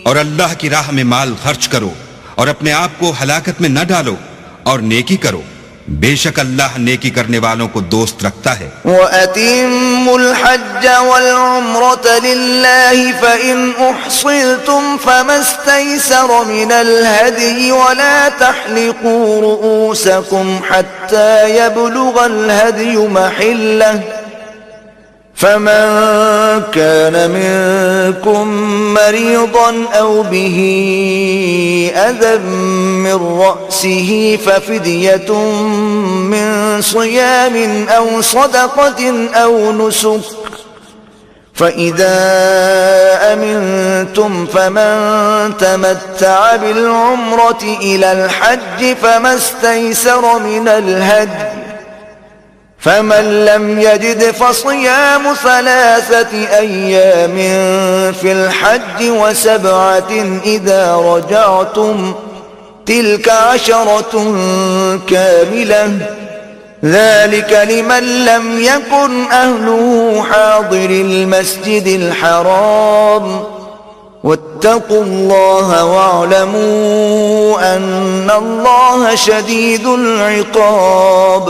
S2: اور اللہ کی راہ میں مال خرچ کرو اور اپنے آپ کو ہلاکت میں نہ ڈالو، اور نیکی کرو، بے شک اللہ نیکی کرنے والوں کو دوست رکھتا ہے۔
S1: وَأَتِمُّوا الْحَجَّ وَالْعُمْرَةَ لِلَّهِ فَإِنْ أُحْصِرْتُمْ فَمَا اسْتَيْسَرَ مِنَ الْهَدْيِ وَلَا تَحْلِقُوا رُؤُوسَكُمْ حَتَّى يَبْلُغَ الْهَدْيُ مَحِلَّهُ فَمَنْ كَانَ مِنْكُمْ مَرِيضًا أَوْ بِهِ أَذًى مِّن رَّأْسِهِ فَفِدْيَةٌ مِّن صِيَامٍ أَوْ صَدَقَةٍ أَوْ نُسُكٍ فَإِذَا أَمِنْتُمْ فَمَنْ تَمَتَّعَ بِالْعُمْرَةِ إِلَى الْحَجِّ فَمَا اسْتَيْسَرَ مِنَ الْهَدْيِ فَمَنْ لَمْ يَجِدْ فَصِيَامُ 3 أَيَّامٍ فِي الْحَجِّ وَسَبْعَةٍ إِذَا رَجَعْتُمْ تِلْكَ 10 كَامِلَةٌ ذَلِكَ لِمَنْ لَمْ يَكُنْ أَهْلُهُ حَاضِرِ الْمَسْجِدِ الْحَرَامِ وَاتَّقُوا اللَّهَ وَاعْلَمُوا أَنَّ اللَّهَ شَدِيدُ الْعِقَابِ۔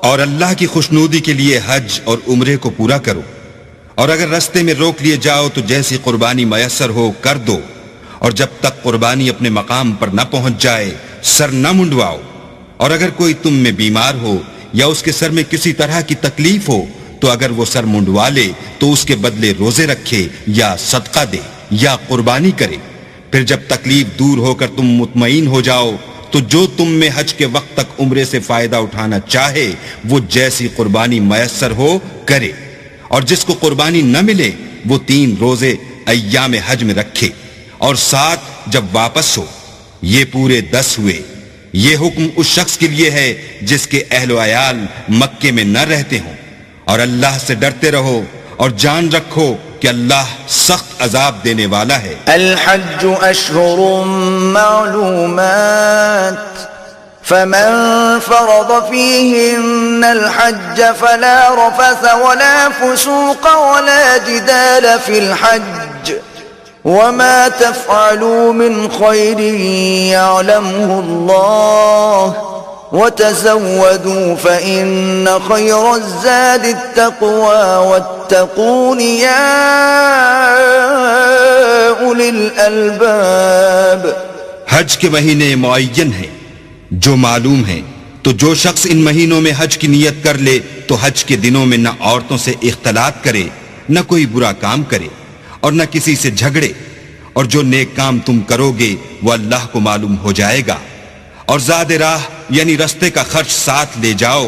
S2: اور اللہ کی خوشنودی کے لیے حج اور عمرے کو پورا کرو، اور اگر رستے میں روک لیے جاؤ تو جیسی قربانی میسر ہو کر دو، اور جب تک قربانی اپنے مقام پر نہ پہنچ جائے سر نہ منڈواؤ۔ اور اگر کوئی تم میں بیمار ہو یا اس کے سر میں کسی طرح کی تکلیف ہو تو اگر وہ سر منڈوا لے تو اس کے بدلے روزے رکھے یا صدقہ دے یا قربانی کرے۔ پھر جب تکلیف دور ہو کر تم مطمئن ہو جاؤ تو جو تم میں حج کے وقت تک عمرے سے فائدہ اٹھانا چاہے وہ جیسی قربانی میسر ہو کرے، اور جس کو قربانی نہ ملے وہ 3 روزے ایام حج میں رکھے، اور 7 جب واپس ہو۔ یہ پورے 10 ہوئے۔ یہ حکم اس شخص کے لیے ہے جس کے اہل و عیال مکے میں نہ رہتے ہوں، اور اللہ سے ڈرتے رہو اور جان رکھو کہ اللہ سخت عذاب دینے والا ہے۔
S1: الحج اشہر معلومات فمن فرض فيهن الحج فلا رفث ولا فسوق ولا جدال في الحج وما تفعلوا من خير يعلمه الله وتزودوا فإن خير الزاد التقوى واتقون يا أولي الألباب۔
S2: حج کے مہینے معین ہیں جو معلوم ہیں، تو جو شخص ان مہینوں میں حج کی نیت کر لے تو حج کے دنوں میں نہ عورتوں سے اختلاط کرے، نہ کوئی برا کام کرے، اور نہ کسی سے جھگڑے، اور جو نیک کام تم کرو گے وہ اللہ کو معلوم ہو جائے گا۔ اور زاد راہ یعنی رستے کا خرچ ساتھ لے جاؤ،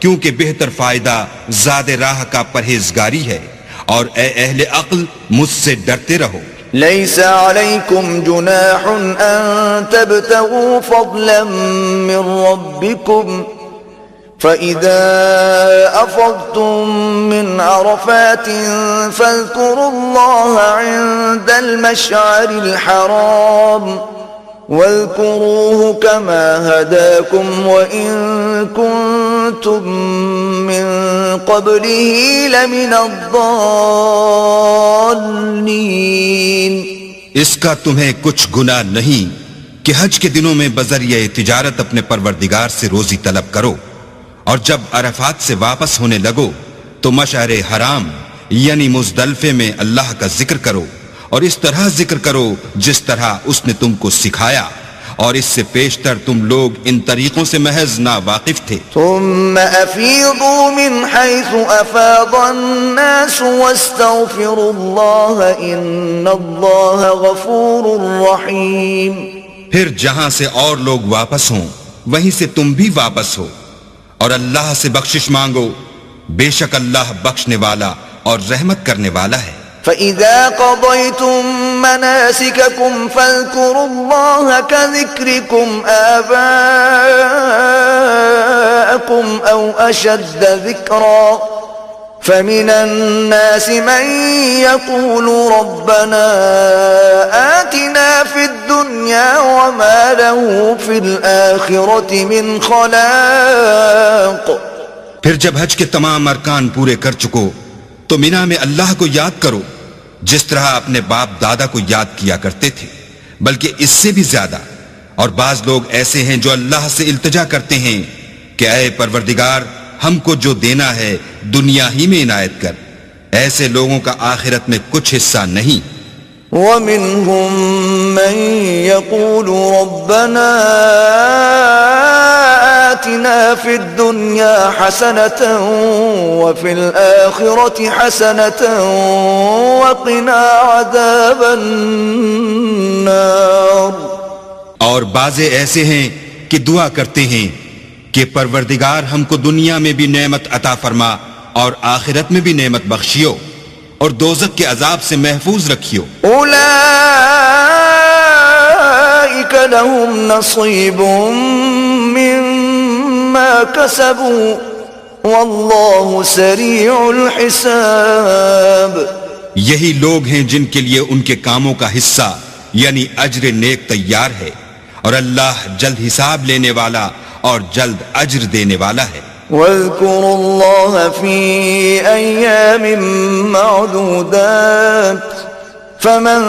S2: کیونکہ بہتر فائدہ زاد راہ کا پرہیزگاری ہے، اور اے اہل عقل مجھ سے ڈرتے رہو۔
S1: ليس عليكم جناح أن تبتغوا فضلا من ربكم فإذا أفضتم من عرفات فاذكروا الله عند المشعر الحرام واذكروه كما هداكم وإن كنتم من قبله لمن الضالين۔
S2: اس کا تمہیں کچھ گناہ نہیں کہ حج کے دنوں میں بذریعہ تجارت اپنے پروردگار سے روزی طلب کرو، اور جب عرفات سے واپس ہونے لگو تو مشعر حرام یعنی مزدلفے میں اللہ کا ذکر کرو، اور اس طرح ذکر کرو جس طرح اس نے تم کو سکھایا، اور اس سے پیشتر تم لوگ ان طریقوں سے محض ناواقف تھے۔
S1: ثم افیضوا من حیث افاض الناس واستغفروا اللہ ان اللہ غفور رحیم۔
S2: پھر جہاں سے اور لوگ واپس ہوں وہیں سے تم بھی واپس ہو، اور اللہ سے بخشش مانگو، بے شک اللہ بخشنے والا اور رحمت کرنے والا ہے۔
S1: فإذا قضيتم مناسككم فاذكروا الله كذكركم آباءكم أو أشد ذكرا فمن الناس من يقول ربنا آتنا في الدنيا وما له في الآخرة من خلاق.
S2: پھر جب حج کے تمام ارکان پورے کر چکو تو مینا میں اللہ کو یاد کرو جس طرح اپنے باپ دادا کو یاد کیا کرتے تھے، بلکہ اس سے بھی زیادہ. اور بعض لوگ ایسے ہیں جو اللہ سے التجا کرتے ہیں کہ اے پروردگار ہم کو جو دینا ہے دنیا ہی میں عنایت کر. ایسے لوگوں کا آخرت میں کچھ حصہ نہیں.
S1: وَمِنْهُمْ مَنْ يَقُولُ رَبَّنَا آتِنَا فِي الدُّنْيَا حَسَنَةً وَفِي الْآخِرَةِ حَسَنَةً وَقِنَا عَذَابَ النَّارِ.
S2: اور بعضے ایسے ہیں کہ دعا کرتے ہیں کہ پروردگار ہم کو دنیا میں بھی نعمت عطا فرما اور آخرت میں بھی نعمت بخشیو اور دوزخ کے عذاب سے محفوظ رکھیو.
S1: اولئک لهم نصیب مما کسبوا واللہ سریع الحساب.
S2: یہی لوگ ہیں جن کے لیے ان کے کاموں کا حصہ یعنی اجر نیک تیار ہے، اور اللہ جلد حساب لینے والا اور جلد اجر دینے والا ہے.
S1: واذكروا الله في أيام معدودات فمن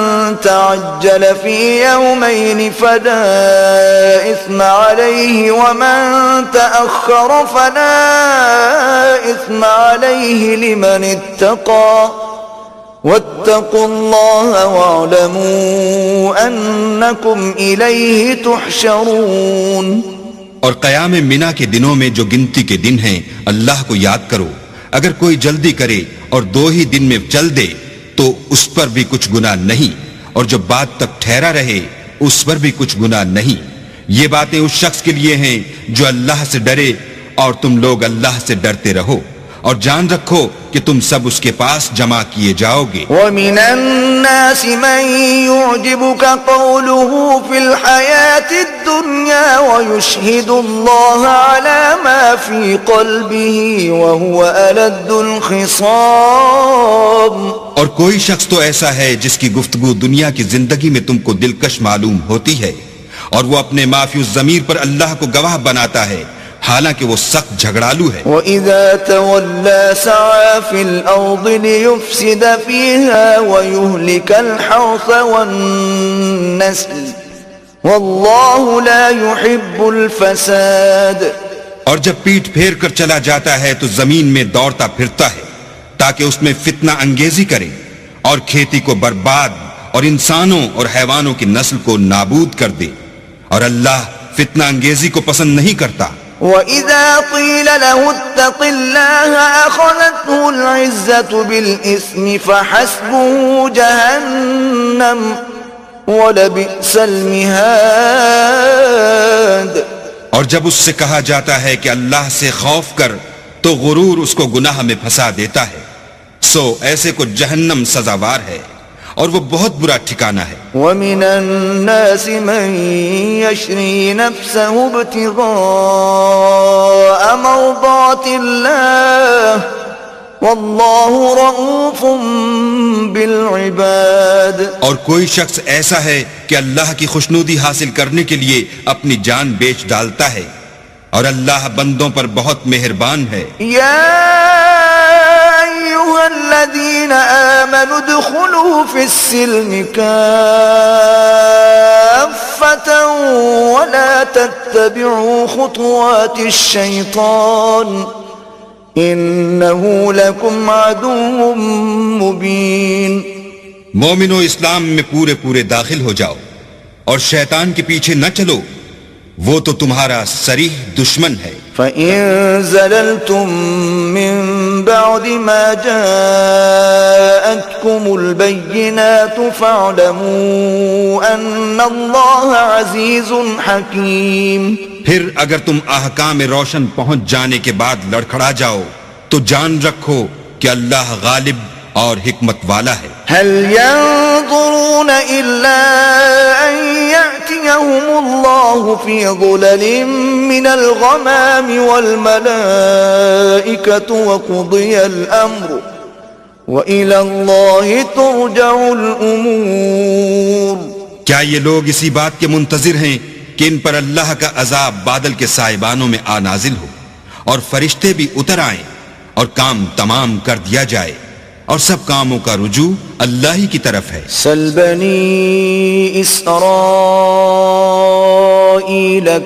S1: تعجل في يومين فلا إثم عليه ومن تأخر فلا إثم عليه لمن اتقى واتقوا الله واعلموا أنكم إليه تحشرون.
S2: اور قیام منا کے دنوں میں جو گنتی کے دن ہیں اللہ کو یاد کرو. اگر کوئی جلدی کرے اور 2 ہی دن میں چل دے تو اس پر بھی کچھ گناہ نہیں، اور جو بات تک ٹھہرا رہے اس پر بھی کچھ گناہ نہیں. یہ باتیں اس شخص کے لیے ہیں جو اللہ سے ڈرے، اور تم لوگ اللہ سے ڈرتے رہو اور جان رکھو کہ تم سب اس کے پاس جمع کیے جاؤ گے.
S1: وَمِنَ النَّاسِ مَن يُعْجِبُكَ قَوْلُهُ فِي الْحَيَاةِ الدُّنْيَا وَيُشْهِدُ اللَّهَ عَلَى مَا فِي قَلْبِهِ وَهُوَ أَلَدُّ الْخِصَامِ.
S2: اور کوئی شخص تو ایسا ہے جس کی گفتگو دنیا کی زندگی میں تم کو دلکش معلوم ہوتی ہے، اور وہ اپنے معافی الضمیر پر اللہ کو گواہ بناتا ہے حالانکہ وہ سخت جھگڑالو ہے.
S1: وَإِذَا تَوَلَّى سَعَى فِي الْأَرْضِ لِيُفْسِدَ فِيهَا وَيُهْلِكَ الْحَرْثَ وَالنَّسْلَ وَاللَّهُ لَا يُحِبُّ الْفَسَادَ.
S2: اور جب پیٹ پھیر کر چلا جاتا ہے تو زمین میں دوڑتا پھرتا ہے تاکہ اس میں فتنہ انگیزی کرے اور کھیتی کو برباد اور انسانوں اور حیوانوں کی نسل کو نابود کر دے، اور اللہ فتنہ انگیزی کو پسند نہیں کرتا.
S1: وَإِذَا قِيلَ لَهُ اتَّقِ اللَّهَ أَخَذَتْهُ الْعِزَّةُ بِالْإِثْمِ فَحَسْبُهُ جَهَنَّمُ وَلَبِئْسَ الْمِهَادُ.
S2: اور جب اس سے کہا جاتا ہے کہ اللہ سے خوف کر تو غرور اس کو گناہ میں پھنسا دیتا ہے، سو ایسے کو جہنم سزاوار ہے اور وہ بہت برا ٹھکانہ ہے.
S1: وَمِنَ النَّاسِ مَن يَشْرِي نَفْسَهُ ابْتِغَاءَ مَرْضَاتِ اللَّهِ وَاللَّهُ رَءُوفٌ بِالْعِبَادِ.
S2: اور کوئی شخص ایسا ہے کہ اللہ کی خوشنودی حاصل کرنے کے لیے اپنی جان بیچ ڈالتا ہے، اور اللہ بندوں پر بہت مہربان ہے.
S1: أيها الذين آمنوا ادخلوا في السلم كافة ولا تتبعوا خطوات الشيطان إنه لكم عدو مبين.
S2: مومنو اسلام میں پورے پورے داخل ہو جاؤ اور شیطان کے پیچھے نہ چلو، وہ تو تمہارا صریح دشمن ہے.
S1: فَإِن زَلَلْتُم مِّن بَعْدِ مَا جَاءَتْكُمُ الْبَيِّنَاتُ فَاعْلَمُوا أَنَّ اللَّهَ عَزِيزٌ حَكِيمٌ.
S2: پھر اگر تم احکام روشن پہنچ جانے کے بعد لڑکھڑا جاؤ تو جان رکھو کہ اللہ غالب اور حکمت والا ہے۔
S1: هل ينظرون إلا أن يأتيهم الله في ظلل من الغمام والملائكة وقضي الأمر وإلى الله ترجع الأمور۔
S2: کیا یہ لوگ اسی بات کے منتظر ہیں کہ ان پر اللہ کا عذاب بادل کے سائبانوں میں آ نازل ہو اور فرشتے بھی اتر آئیں اور کام تمام کر دیا جائے اور سب کاموں کا رجوع اللہ ہی کی طرف ہے۔
S1: سل بنی اسرائیل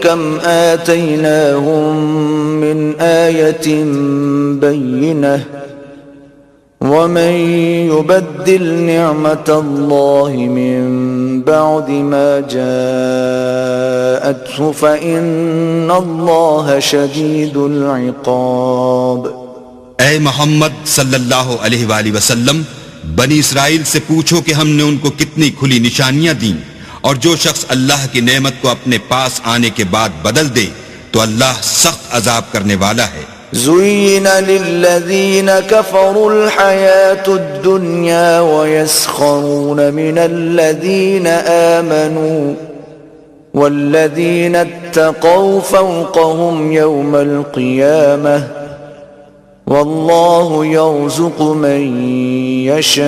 S1: کم آتیناہم من آیت بینہ ومن يبدل نعمت اللہ من بعد ما جاءته فإن اللہ شدید العقاب۔
S2: اے محمد صلی اللہ علیہ وآلہ وسلم، بنی اسرائیل سے پوچھو کہ ہم نے ان کو کتنی کھلی نشانیاں دیں، اور جو شخص اللہ کی نعمت کو اپنے پاس آنے کے بعد بدل دے تو اللہ سخت عذاب کرنے والا ہے۔
S1: زُيِّنَ لِلَّذِينَ كَفَرُوا الْحَيَاةُ الدُّنْيَا وَيَسْخَرُونَ مِنَ الَّذِينَ آمَنُوا وَالَّذِينَ اتَّقَوْا فَوْقَهُمْ يَوْمَ الْقِيَامَةِ وَاللَّهُ يَرْزُقُ مَن يَشَاءُ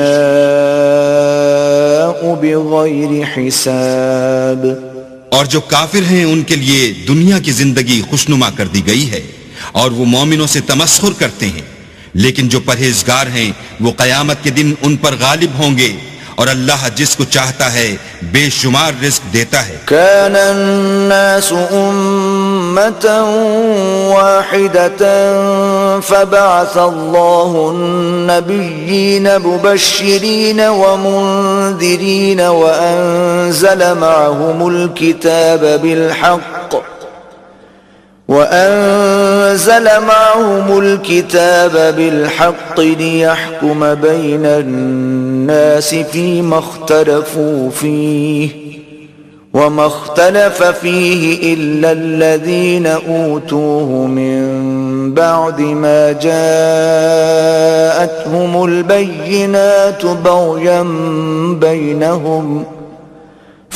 S1: بِغَيْرِ حِسَابٍ۔
S2: اور جو کافر ہیں ان کے لیے دنیا کی زندگی خوشنما کر دی گئی ہے اور وہ مومنوں سے تمسخر کرتے ہیں، لیکن جو پرہیزگار ہیں وہ قیامت کے دن ان پر غالب ہوں گے، اور اللہ جس کو چاہتا ہے بے شمار رزق دیتا ہے۔
S1: كان الناس أمة واحدة فبعث الله النبيين مبشرين ومنذرين وأنزل معهم الكتاب بالحق ليحكم بين الناس فيما اختلفوا فيه وما اختلف فيه إلا الذين أوتوه من بعد ما جاءتهم البينات بغيا بينهم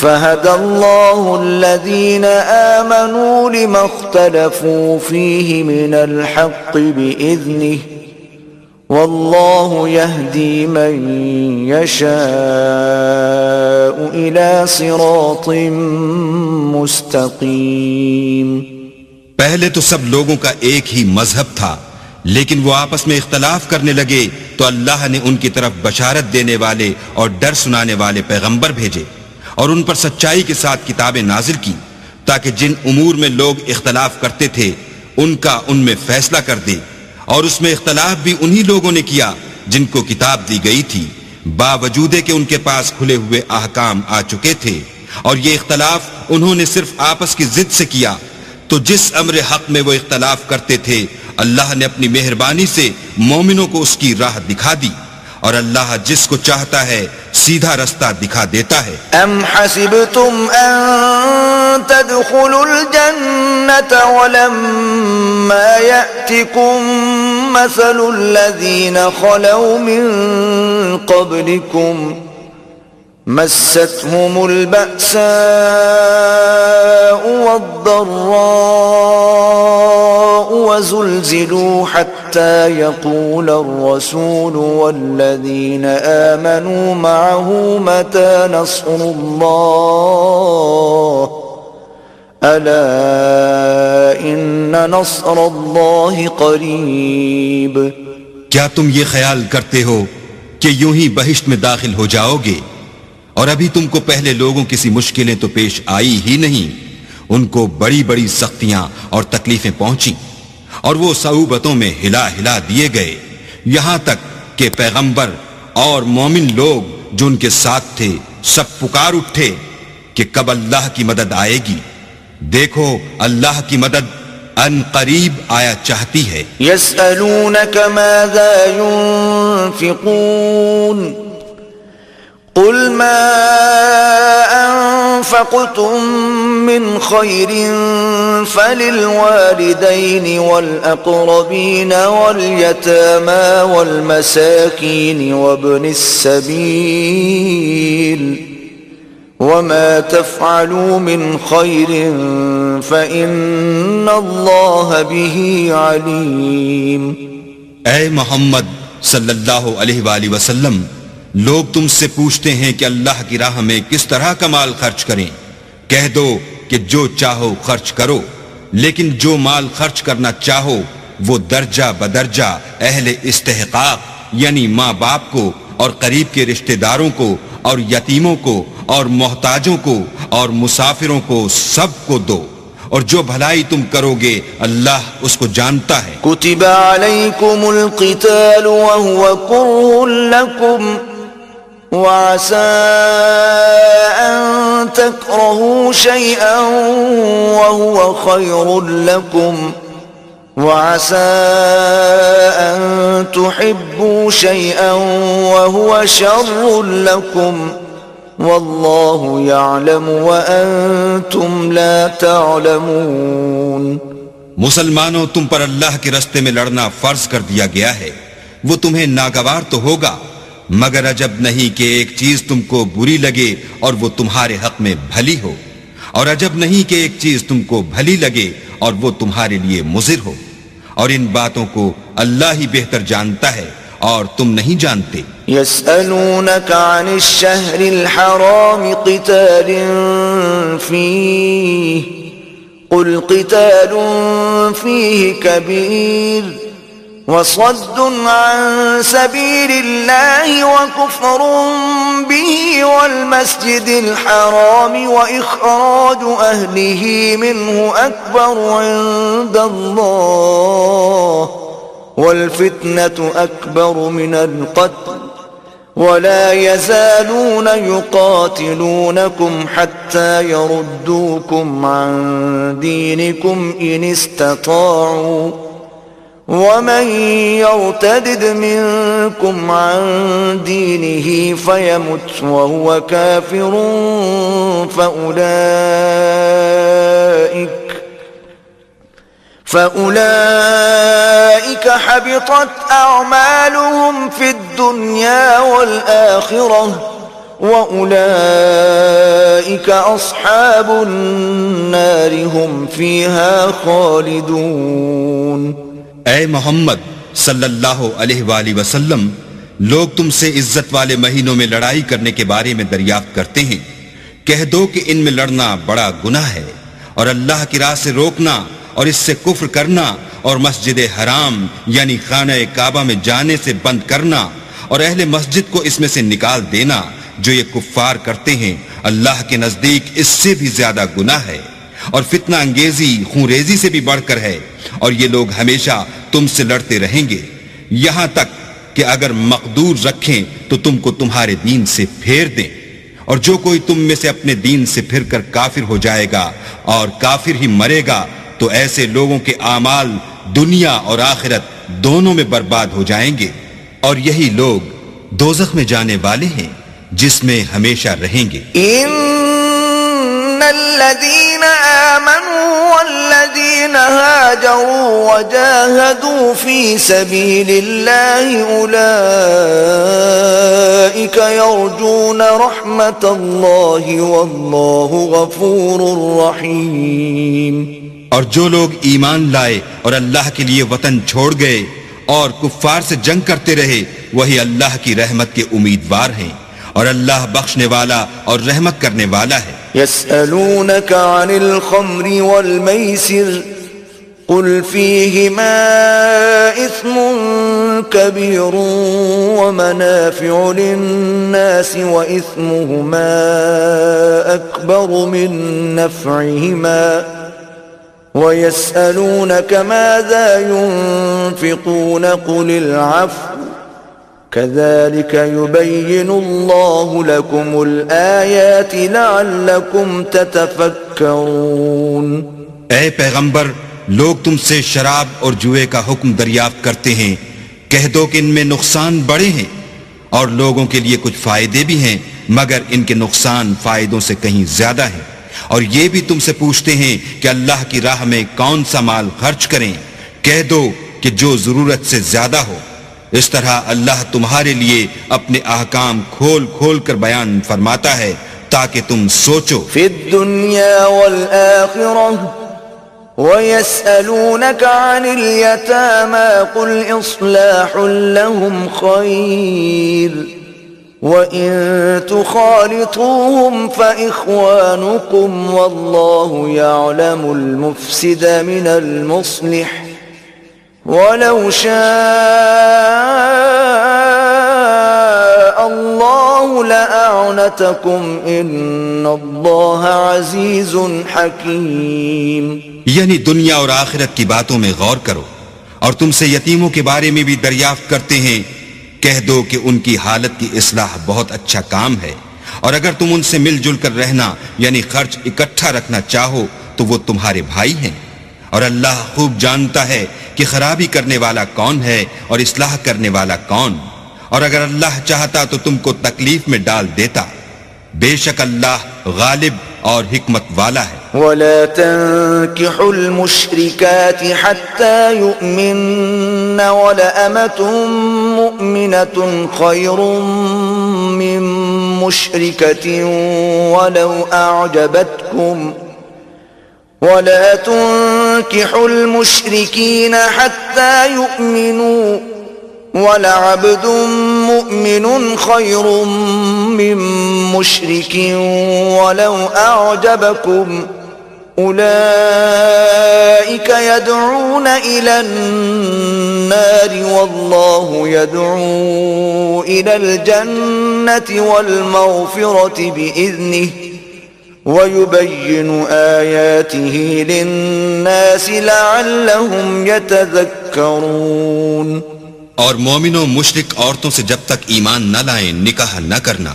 S1: فهدى الله الذين آمنوا لما اختلفوا فيه من الحق بإذنه والله يهدي من يشاء إلى صراط مستقيم۔
S2: پہلے تو سب لوگوں کا ایک ہی مذہب تھا، لیکن وہ آپس میں اختلاف کرنے لگے تو اللہ نے ان کی طرف بشارت دینے والے اور ڈر سنانے والے پیغمبر بھیجے اور ان پر سچائی کے ساتھ کتابیں نازل کی تاکہ جن امور میں لوگ اختلاف کرتے تھے ان کا ان میں فیصلہ کر دے، اور اس میں اختلاف بھی انہی لوگوں نے کیا جن کو کتاب دی گئی تھی، باوجود کہ ان کے پاس کھلے ہوئے احکام آ چکے تھے، اور یہ اختلاف انہوں نے صرف آپس کی ضد سے کیا۔ تو جس امر حق میں وہ اختلاف کرتے تھے اللہ نے اپنی مہربانی سے مومنوں کو اس کی راہ دکھا دی، اور اللہ جس کو چاہتا ہے سیدھا رستہ دکھا دیتا ہے۔
S1: ام حسبتم ان تدخلوا الجنة ولما يأتكم مثل الذين خلوا من قبلكم مستهم البأساء والضراء وزلزلوا حتى يقول الرسول والذين آمنوا معه متى نصر الله ألا إن نصر الله قريب۔
S2: کیا تم یہ خیال کرتے ہو کہ یوں ہی بہشت میں داخل ہو جاؤ گے، اور ابھی تم کو پہلے لوگوں کسی مشکلیں تو پیش آئی ہی نہیں، ان کو بڑی بڑی سختیاں اور تکلیفیں پہنچیں، اور وہ صعوبتوں میں ہلا ہلا دیے گئے، یہاں تک کہ پیغمبر اور مومن لوگ جو ان کے ساتھ تھے سب پکار اٹھے کہ کب اللہ کی مدد آئے گی۔ دیکھو اللہ کی مدد ان قریب آیا چاہتی ہے۔
S1: يسألونك ماذا ينفقون قل ما أنفقتم من خير فللوالدين والأقربين واليتامى والمساكين وابن السبيل وما تفعلوا من خير فإن الله به عليم.
S2: اے محمد صلی اللہ علیہ وآلہ وسلم، لوگ تم سے پوچھتے ہیں کہ اللہ کی راہ میں کس طرح کا مال خرچ کریں. کہہ دو کہ جو چاہو خرچ کرو، لیکن جو مال خرچ کرنا چاہو وہ درجہ بدرجہ اہل استحقاق یعنی ماں باپ کو اور قریب کے رشتہ داروں کو اور یتیموں کو اور محتاجوں کو اور مسافروں کو سب کو دو، اور جو بھلائی تم کرو گے اللہ اس کو جانتا ہے.
S1: كتب عليكم القتال وهو كره لكم وعسى أن تكرهوا شيئا وهو خير لكم وعسى أن تحبوا شيئا وهو شر لكم والله يعلم وأنتم لا تعلمون.
S2: مسلمانوں، تم پر اللہ کے راستے میں لڑنا فرض کر دیا گیا ہے. وہ تمہیں ناگوار تو ہوگا، مگر عجب نہیں کہ ایک چیز تم کو بری لگے اور وہ تمہارے حق میں بھلی ہو، اور عجب نہیں کہ ایک چیز تم کو بھلی لگے اور وہ تمہارے لیے مضر ہو. اور ان باتوں کو اللہ ہی بہتر جانتا ہے اور تم نہیں جانتے.
S1: يسألونك عن الشهر الحرام قتال فيه قل قتال فيه كبير وصد عن سبيل الله وكفر به والمسجد الحرام وإخراج أهله منه أكبر عند الله والفتنة أكبر من القتل ولا يزالون يقاتلونكم حتى يردوكم عن دينكم إن استطاعوا ومن يرتدد منكم عن دينه فيمت وهو كافر فأولئك حبطت أعمالهم في الدنيا والآخرة وأولئك أصحاب النار هم فيها خالدون.
S2: اے محمد صلی اللہ علیہ وآلہ وسلم، لوگ تم سے عزت والے مہینوں میں لڑائی کرنے کے بارے میں دریافت کرتے ہیں. کہہ دو کہ ان میں لڑنا بڑا گناہ ہے، اور اللہ کی راہ سے روکنا اور اس سے کفر کرنا اور مسجد حرام یعنی خانہ کعبہ میں جانے سے بند کرنا اور اہل مسجد کو اس میں سے نکال دینا جو یہ کفار کرتے ہیں، اللہ کے نزدیک اس سے بھی زیادہ گناہ ہے. اور فتنہ انگیزی خون ریزی سے بھی بڑھ کر ہے، اور یہ لوگ ہمیشہ تم سے لڑتے رہیں گے یہاں تک کہ اگر مقدور رکھیں تو تم کو تمہارے دین سے پھیر دیں. اور جو کوئی تم میں سے اپنے دین سے پھر کر کافر ہو جائے گا اور کافر ہی مرے گا تو ایسے لوگوں کے اعمال دنیا اور آخرت دونوں میں برباد ہو جائیں گے، اور یہی لوگ دوزخ میں جانے والے ہیں جس میں ہمیشہ رہیں گے.
S1: ان الذين آمنوا والذين هاجروا وجاهدوا في سبيل الله أولئك يرجون رحمة الله والله غفور رحيم.
S2: اور جو لوگ ایمان لائے اور اللہ کے لیے وطن چھوڑ گئے اور کفار سے جنگ کرتے رہے وہی اللہ کی رحمت کے امیدوار ہیں، اور اللہ بخشنے والا اور رحمت کرنے والا ہے.
S1: يسألونك عن الخمر والميسر قل فيهما إثم كبير ومنافع للناس وإثمهما أكبر من نفعهما ويسألونك ماذا ينفقون قل العفو كذلك يبين الله لكم الآيات لعلكم تتفكرون.
S2: اے پیغمبر، لوگ تم سے شراب اور جوئے کا حکم دریافت کرتے ہیں. کہہ دو کہ ان میں نقصان بڑے ہیں اور لوگوں کے لیے کچھ فائدے بھی ہیں مگر ان کے نقصان فائدوں سے کہیں زیادہ ہیں. اور یہ بھی تم سے پوچھتے ہیں کہ اللہ کی راہ میں کون سا مال خرچ کریں. کہہ دو کہ جو ضرورت سے زیادہ ہو. اس طرح اللہ تمہارے لیے اپنے احکام کھول کھول کر بیان فرماتا ہے تاکہ تم سوچو.
S1: فی الدنیا والآخرہ وَيَسْأَلُونَكَ عَنِ الْيَتَامَى قُلْ إِصْلَاحٌ لَهُمْ خَيْرٌ وَإِن تُخَالِطُوهُمْ فَإِخْوَانُكُمْ وَاللَّهُ يَعْلَمُ الْمُفْسِدَ مِنَ الْمُصْلِحِ وَلَوْ شَاءَ اللَّهُ لَأَعْنَتَكُمْ إِنَّ اللَّهَ عَزِيزٌ حَكِيمٌ.
S2: یعنی دنیا اور آخرت کی باتوں میں غور کرو. اور تم سے یتیموں کے بارے میں بھی دریافت کرتے ہیں. کہہ دو کہ ان کی حالت کی اصلاح بہت اچھا کام ہے. اور اگر تم ان سے مل جل کر رہنا یعنی خرچ اکٹھا رکھنا چاہو تو وہ تمہارے بھائی ہیں. اور اللہ خوب جانتا ہے کہ خرابی کرنے والا کون ہے اور اصلاح کرنے والا کون. اور اگر اللہ چاہتا تو تم کو تکلیف میں ڈال دیتا. بے شک اللہ غالب اور حکمت والا ہے.
S1: وَلَا تَنكِحُوا الْمُشْرِكَاتِ حَتَّى يُؤْمِنَّ وَلَأَمَةٌ مُؤْمِنَةٌ خَيْرٌ مِّن مُّشْرِكَةٍ وَلَوْ أَعْجَبَتْكُمْ وَلَا تُنكِحُوا الْمُشْرِكِينَ حَتَّى يُؤْمِنُوا وَلَعَبْدٌ مُؤْمِنٌ خَيْرٌ مِّن مُّشْرِكٍ وَلَوْ أَعْجَبَكُمْ أُولَئِكَ يَدْعُونَ إِلَى النَّارِ وَاللَّهُ يَدْعُو إِلَى الْجَنَّةِ وَالْمَغْفِرَةِ بِإِذْنِهِ وَيُبَيِّنُ آيَاتِهِ لِلنَّاسِ لَعَلَّهُمْ يَتَذَكَّرُونَ.
S2: اور مومنوں مشرک عورتوں سے جب تک ایمان نہ لائیں نکاح نہ کرنا.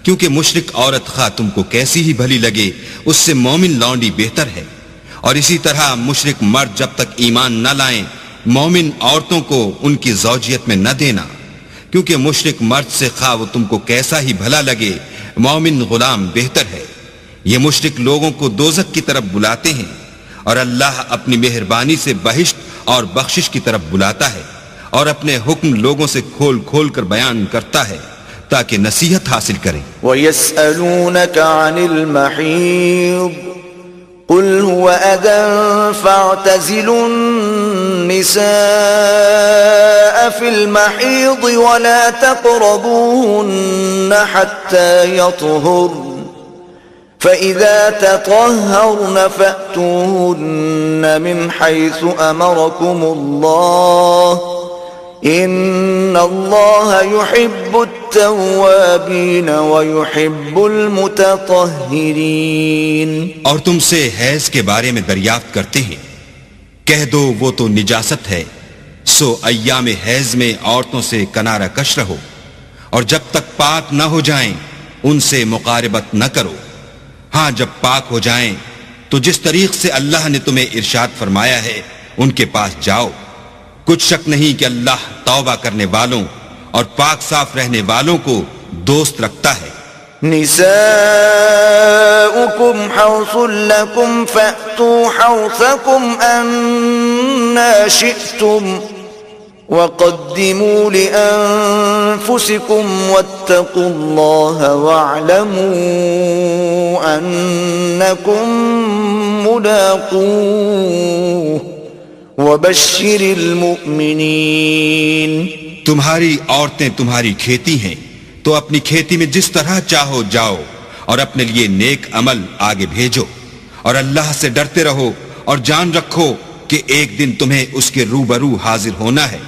S2: کیونکہ مشرک عورت خواہ تم کو کیسی ہی بھلی لگے اس سے مومن لونڈی بہتر ہے. اور اسی طرح مشرک مرد جب تک ایمان نہ لائیں مومن عورتوں کو ان کی زوجیت میں نہ دینا. کیونکہ مشرک مرد سے خواہ وہ تم کو کیسا ہی بھلا لگے مومن غلام بہتر ہے. یہ مشرک لوگوں کو دوزخ کی طرف بلاتے ہیں اور اللہ اپنی مہربانی سے بہشت اور بخشش کی طرف بلاتا ہے اور اپنے حکم لوگوں سے کھول کھول کر بیان کرتا ہے تاکہ نصیحت حاصل کریں.
S1: وَيَسْأَلُونَكَ عَنِ الْمَحِيضِ قُلْ هُوَ أَذًى فَاعْتَزِلُوا النِّسَاءَ فِي الْمَحِيضِ وَلَا تَقْرَبُوهُنَّ حَتَّى يَطْهُرْنَ فَإِذَا تَطَهَّرْنَ فَأْتُوهُنَّ مِنْ حَيْثُ أَمَرَكُمُ اللَّهُ إِنَّ اللَّهَ يُحِبُّ التَّوَّابِينَ وَيُحِبُّ الْمُتَطَهِّرِينَ.
S2: اور تم سے حیض کے بارے میں دریافت کرتے ہیں. کہہ دو وہ تو نجاست ہے سو ایام حیض میں عورتوں سے کنارہ کش رہو اور جب تک پاک نہ ہو جائیں ان سے مقاربت نہ کرو. ہاں جب پاک ہو جائیں تو جس طریق سے اللہ نے تمہیں ارشاد فرمایا ہے ان کے پاس جاؤ. کچھ شک نہیں کہ اللہ توبہ کرنے والوں اور پاک صاف رہنے والوں کو دوست رکھتا ہے.
S1: نساؤکم حرث لکم فأتوا حرثکم أنا شئتم وقدموا لأنفسكم واتقوا الله واعلموا أنكم ملاقوه وبشر المؤمنین.
S2: تمہاری عورتیں تمہاری کھیتی ہیں تو اپنی کھیتی میں جس طرح چاہو جاؤ اور اپنے لیے نیک عمل آگے بھیجو اور اللہ سے ڈرتے رہو اور جان رکھو کہ ایک دن تمہیں اس کے روبرو حاضر ہونا ہے.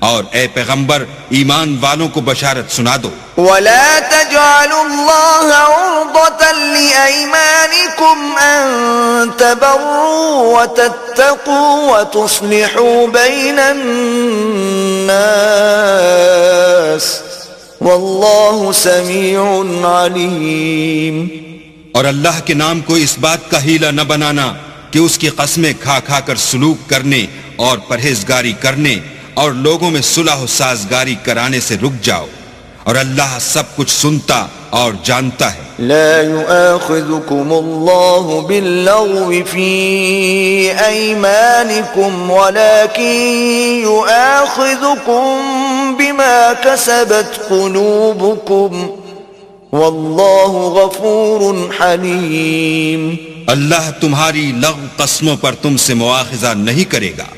S2: اور اے پیغمبر ایمان والوں کو بشارت سنا دو.
S1: وَلَا تَجْعَلُوا اللَّهَ عُرْضَةً لِأَيْمَانِكُمْ أَن تَبَرُّوا وَتَتَّقُوا وَتُصْلِحُوا بَيْنَ النَّاسِ وَاللَّهُ سَمِيعٌ عَلِيمٌ.
S2: اور اللہ کے نام کو اس بات کا ہیلہ نہ بنانا کہ اس کی قسمیں کھا کھا کر سلوک کرنے اور پرہیزگاری کرنے اور لوگوں میں صلح و سازگاری کرانے سے رک جاؤ. اور اللہ سب کچھ سنتا اور جانتا ہے.
S1: لا يؤاخذكم الله باللغو في أيمانكم ولكن يؤاخذكم بما كسبت قلوبكم والله غفور حليم.
S2: اللہ تمہاری لغو قسموں پر تم سے مواخذہ نہیں کرے گا،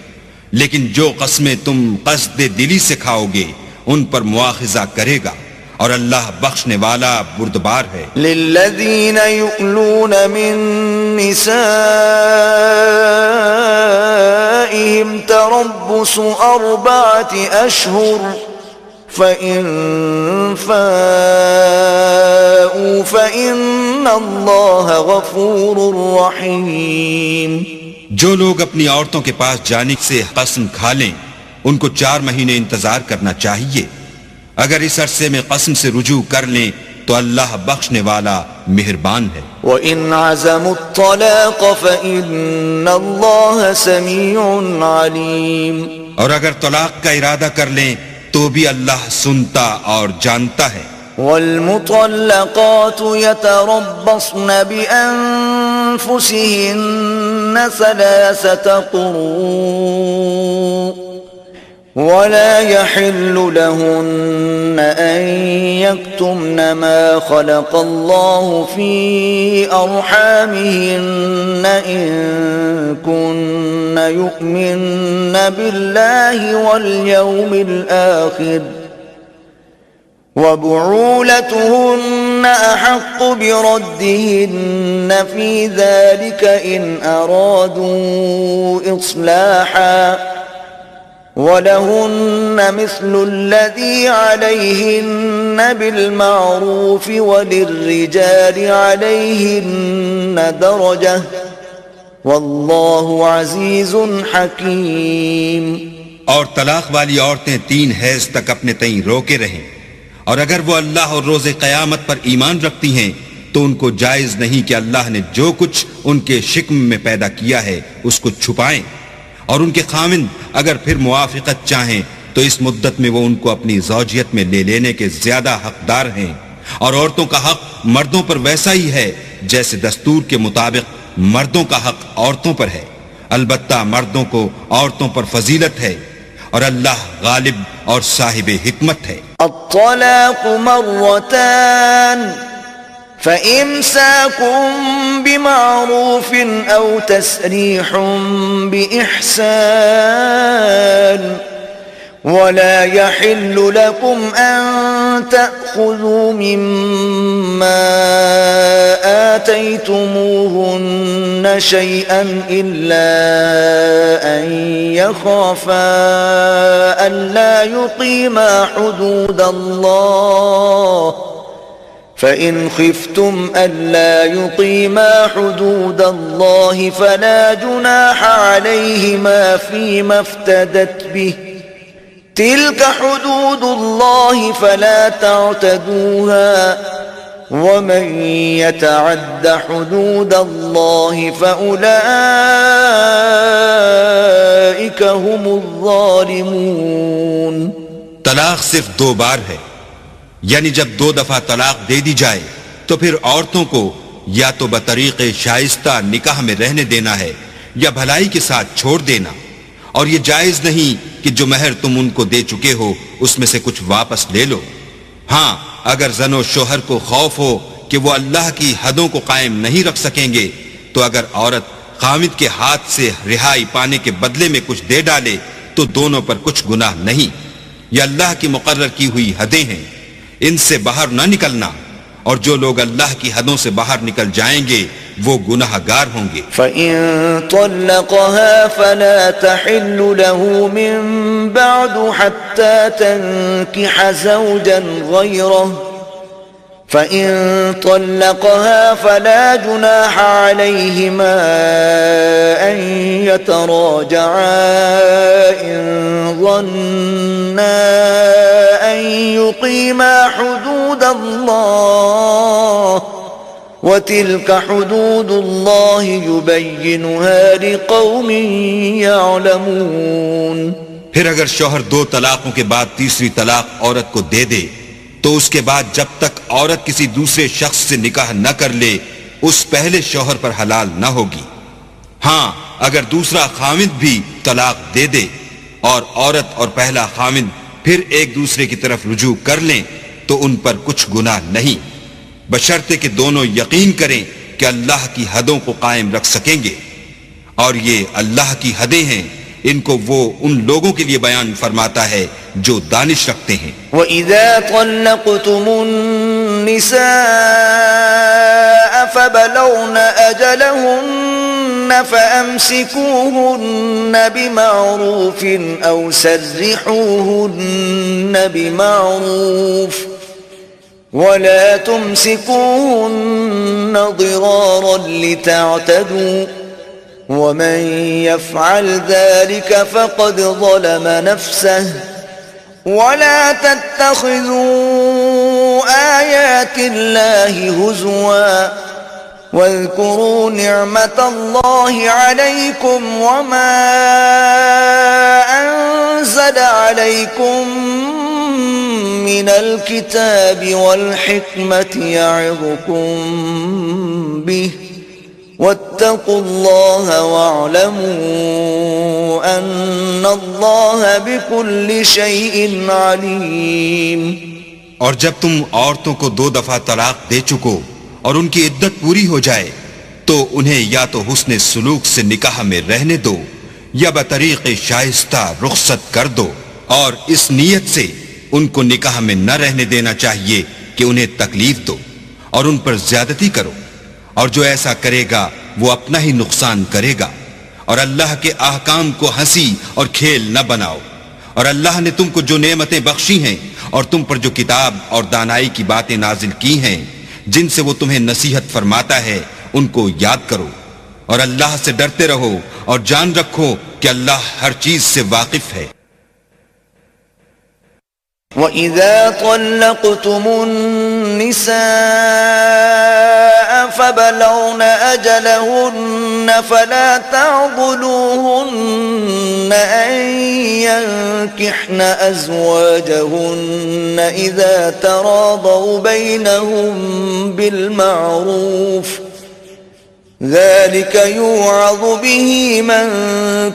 S2: لیکن جو قسمیں تم قصد دلی سے کھاؤ گے ان پر مواخذہ کرے گا، اور اللہ بخشنے والا بردبار ہے.
S1: للذین یؤلون من نسائهم تربص 4 أشهر فإن فاءوا فإن اللہ غفور رحیم.
S2: جو لوگ اپنی عورتوں کے پاس جانے سے قسم کھا لیں ان کو 4 مہینے انتظار کرنا چاہیے. اگر اس عرصے میں قسم سے رجوع کر لیں تو اللہ بخشنے والا مہربان ہے.
S1: وَإِنْ عَزَمُوا الطَّلَاقَ فَإِنَّ اللَّهَ سَمِيعٌ عَلِيمٌ.
S2: اور اگر طلاق کا ارادہ کر لیں تو بھی اللہ سنتا اور جانتا ہے.
S1: وَالْمُطَلَّقَاتُ يَتَرَبَّصْنَ بِأَنفُسِهِنَّ 3 قُرُوءٍ ولا يحل لهن أن يكتمن ما خلق الله في أرحامهن إن كن يؤمن بالله واليوم الآخر وبعولتهن أحق بردهن في ذلك إن أرادوا إصلاحا وَلَهُنَّ مِثْلُ الَّذِي عَلَيْهِنَّ بِالْمَعْرُوفِ وَلِلرِّجَالِ عَلَيْهِنَّ دَرَجَةٌ وَاللَّهُ عَزِيزٌ حَكِيمٌ.
S2: اور طلاق والی عورتیں 3 حیض تک اپنے تئیں روکے رہیں، اور اگر وہ اللہ اور روز قیامت پر ایمان رکھتی ہیں تو ان کو جائز نہیں کہ اللہ نے جو کچھ ان کے شکم میں پیدا کیا ہے اس کو چھپائیں، اور ان کے خاوند اگر پھر موافقت چاہیں تو اس مدت میں وہ ان کو اپنی زوجیت میں لے لینے کے زیادہ حقدار ہیں. اور عورتوں کا حق مردوں پر ویسا ہی ہے جیسے دستور کے مطابق مردوں کا حق عورتوں پر ہے، البتہ مردوں کو عورتوں پر فضیلت ہے، اور اللہ غالب اور صاحب حکمت ہے.
S1: الطلاق مرتان فإمساكم بمعروف أو تسريح بإحسان ولا يحل لكم أن تأخذوا مما آتيتموهن شيئا إلا أن يخافا ألا يقيما حدود الله فإن خفتم ألا يقيما حدود الله فلا جناح عليهما فيما افتدت به تلك حدود الله فلا تعتدوها ومن يتعد حدود الله فأولئك هم الظالمون.
S2: طلاق صرف 2 بار ہے، یعنی جب 2 دفعہ طلاق دے دی جائے تو پھر عورتوں کو یا تو بطریق شائستہ نکاح میں رہنے دینا ہے یا بھلائی کے ساتھ چھوڑ دینا، اور یہ جائز نہیں کہ جو مہر تم ان کو دے چکے ہو اس میں سے کچھ واپس لے لو. ہاں اگر زن و شوہر کو خوف ہو کہ وہ اللہ کی حدوں کو قائم نہیں رکھ سکیں گے تو اگر عورت خاوند کے ہاتھ سے رہائی پانے کے بدلے میں کچھ دے ڈالے تو دونوں پر کچھ گناہ نہیں. یہ اللہ کی مقرر کی ہوئی حدیں ہیں، ان سے باہر نہ نکلنا، اور جو لوگ اللہ کی حدوں سے باہر نکل جائیں گے وہ گناہ گار ہوں گے.
S1: فَإِن طَلَّقَهَا فَلَا تَحِلُّ لَهُ مِن بَعْدُ حَتَّى تَنكِحَ زَوْجًا غَيْرَهُ فَإِن طَلَّقَهَا فَلَا جُنَاحَ عَلَيْهِمَا أَن يَتَرَاجَعَا إِن ظَنَّا أَن يُقِيمَا حُدُودَ اللَّهِ وَتِلْكَ حُدُودُ اللَّهِ يُبَيِّنُهَا لِقَوْمٍ يَعْلَمُونَ.
S2: پھر اگر شوہر 2 طلاقوں کے بعد تیسری طلاق عورت کو دے دے تو اس کے بعد جب تک عورت کسی دوسرے شخص سے نکاح نہ کر لے اس پہلے شوہر پر حلال نہ ہوگی۔ ہاں اگر دوسرا خاوند بھی طلاق دے دے اور عورت اور پہلا خاوند پھر ایک دوسرے کی طرف رجوع کر لیں تو ان پر کچھ گناہ نہیں، بشرطے کہ دونوں یقین کریں کہ اللہ کی حدوں کو قائم رکھ سکیں گے، اور یہ اللہ کی حدیں ہیں، ان کو وہ ان لوگوں کے لیے بیان فرماتا ہے جو دانش رکھتے ہیں۔
S1: وَإِذَا طَلَّقْتُمُ النِّسَاءَ فَبَلَغْنَ أَجَلَهُنَّ فَأَمْسِكُوهُنَّ بِمَعْرُوفٍ أَوْ سَرِّحُوهُنَّ بِمَعْرُوفٍ وَلَا تُمْسِكُوهُنَّ ضِرَارًا لِتَعْتَدُوا وَمَنْ يَفْعَلْ ذَلِكَ فَقَدْ ظَلَمَ نَفْسَهُ وَلَا تَتَّخِذُوا آيَاتِ اللَّهِ هُزُوًا وَاذْكُرُوا نِعْمَةَ اللَّهِ عَلَيْكُمْ وَمَا أَنزَلَ عَلَيْكُمْ مِنَ الْكِتَابِ وَالْحِكْمَةِ يَعِظُكُمْ بِهِ وَاتَّقُوا اللَّهَ وَاعْلَمُوا أَنَّ اللَّهَ بِكُلِّ شَيْءٍ عَلِيمٌ۔
S2: اور جب تم عورتوں کو 2 دفعہ طلاق دے چکو اور ان کی عدت پوری ہو جائے تو انہیں یا تو حسن سلوک سے نکاح میں رہنے دو یا بطریق شائستہ رخصت کر دو، اور اس نیت سے ان کو نکاح میں نہ رہنے دینا چاہیے کہ انہیں تکلیف دو اور ان پر زیادتی کرو، اور جو ایسا کرے گا وہ اپنا ہی نقصان کرے گا، اور اللہ کے احکام کو ہنسی اور کھیل نہ بناؤ، اور اللہ نے تم کو جو نعمتیں بخشی ہیں اور تم پر جو کتاب اور دانائی کی باتیں نازل کی ہیں جن سے وہ تمہیں نصیحت فرماتا ہے ان کو یاد کرو، اور اللہ سے ڈرتے رہو اور جان رکھو کہ اللہ ہر چیز سے واقف ہے۔
S1: وَإِذَا طَلَّقْتُمُ النِّسَاءَ فَبَلَغْنَ أَجَلَهُنَّ فَلَا تَعْضُلُوهُنَّ أَن يَنكِحْنَ أَزْوَاجَهُنَّ إِذَا تَرَاضَوْا بَيْنَهُم بِالْمَعْرُوفِ ذَلِكَ يُوعَظُ بِهِ مَن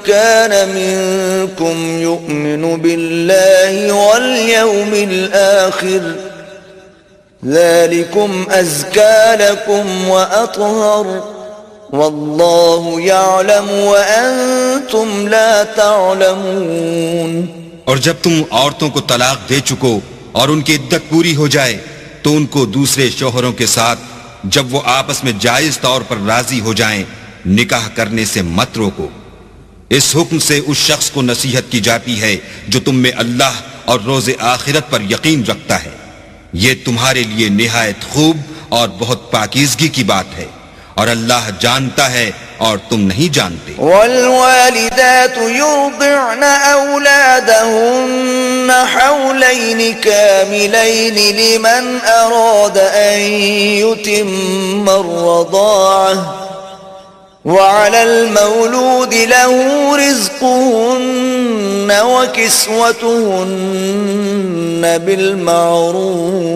S1: كَانَ مِنكُمْ يُؤْمِنُ بِاللَّهِ وَالْيَوْمِ الْآخِرِ ذَلِكُمْ أَزْكَى لَكُمْ وَأَطْهَرُ وَاللَّهُ يَعْلَمُ وَأَنْتُمْ لَا تَعْلَمُونَ۔
S2: اور جب تم عورتوں کو طلاق دے چکو اور ان کی عدت پوری ہو جائے تو ان کو دوسرے شوہروں کے ساتھ جب وہ آپس میں جائز طور پر راضی ہو جائیں نکاح کرنے سے مت روکو۔ اس حکم سے اس شخص کو نصیحت کی جاتی ہے جو تم میں اللہ اور روز آخرت پر یقین رکھتا ہے، یہ تمہارے لیے نہایت خوب اور بہت پاکیزگی کی بات ہے، اور اللہ جانتا ہے اور تم نہیں جانتے۔
S1: والوالدات يرضعن أولادهن حولين كاملين لمن أراد أن يتم الرضاعة وعلى المولود له رزقهن وكسوتهن بالمعروف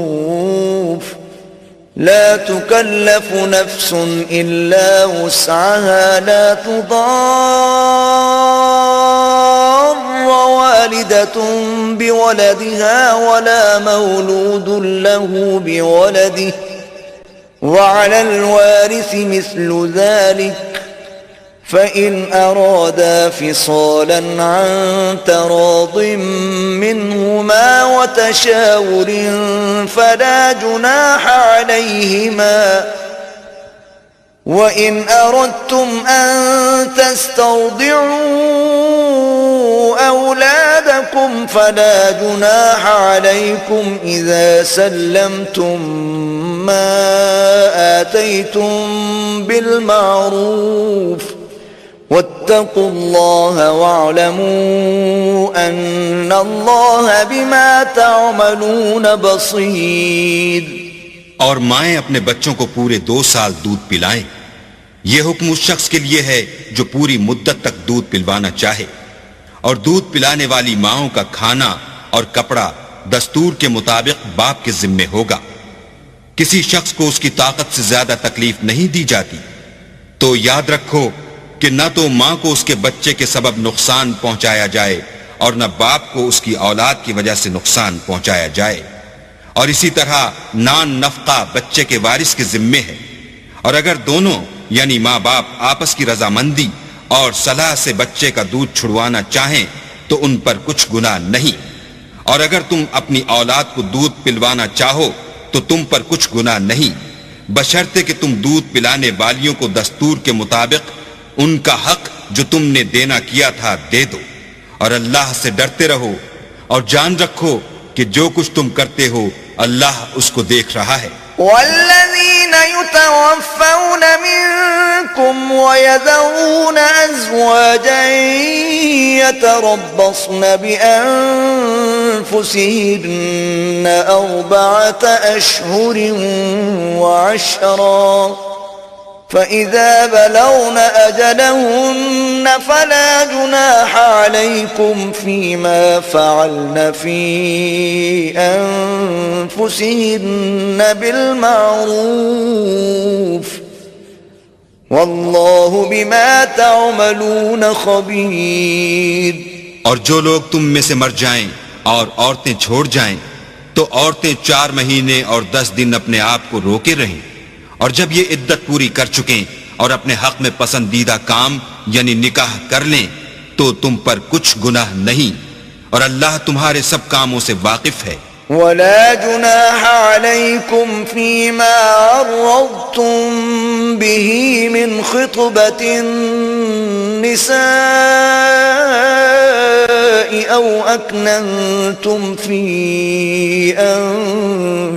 S1: لا تكلف نفس إلا وسعها لا تضار والدة بولدها ولا مولود له بولده وعلى الوارث مثل ذلك فإن أرادا فصالا عن تراض منهما وتشاور فلا جناح عليهما وإن أردتم أن تسترضعوا أولادكم فلا جناح عليكم إذا سلمتم ما آتيتم بالمعروف واتقوا الله واعلموا أن الله بما تعملون بصير۔
S2: اور مائیں اپنے بچوں کو پورے 2 سال دودھ پلائیں، یہ حکم اس شخص کے لیے ہے جو پوری مدت تک دودھ پلوانا چاہے، اور دودھ پلانے والی ماؤں کا کھانا اور کپڑا دستور کے مطابق باپ کے ذمے ہوگا۔ کسی شخص کو اس کی طاقت سے زیادہ تکلیف نہیں دی جاتی، تو یاد رکھو کہ نہ تو ماں کو اس کے بچے کے سبب نقصان پہنچایا جائے اور نہ باپ کو اس کی اولاد کی وجہ سے نقصان پہنچایا جائے، اور اسی طرح نان نفقہ بچے کے وارث کے ذمے ہے، اور اگر دونوں یعنی ماں باپ آپس کی رضامندی اور صلاح سے بچے کا دودھ چھڑوانا چاہیں تو ان پر کچھ گناہ نہیں، اور اگر تم اپنی اولاد کو دودھ پلوانا چاہو تو تم پر کچھ گناہ نہیں، بشرطے کہ تم دودھ پلانے والیوں کو دستور کے مطابق ان کا حق جو تم نے دینا کیا تھا دے دو، اور اللہ سے ڈرتے رہو اور جان رکھو کہ جو کچھ تم کرتے ہو اللہ اس کو دیکھ رہا ہے۔
S1: والذين يتوفون منكم ويذرون أزواجا يتربصن بأنفسهن 4 أشهر و10 فإذا بلغن أجلهن فلا جناح عليكم فيما فعلن في أنفسهن بالمعروف والله بما تعملون خبير۔
S2: اور جو لوگ تم میں سے مر جائیں اور عورتیں چھوڑ جائیں تو عورتیں 4 مہینے اور 10 دن اپنے آپ کو روکے رہیں، اور جب یہ عدت پوری کر چکیں اور اپنے حق میں پسندیدہ کام یعنی نکاح کر لیں تو تم پر کچھ گناہ نہیں، اور اللہ تمہارے سب کاموں سے واقف ہے۔
S1: ولا جناح عليكم فيما عرضتم به من خطبة النساء أو أكننتم في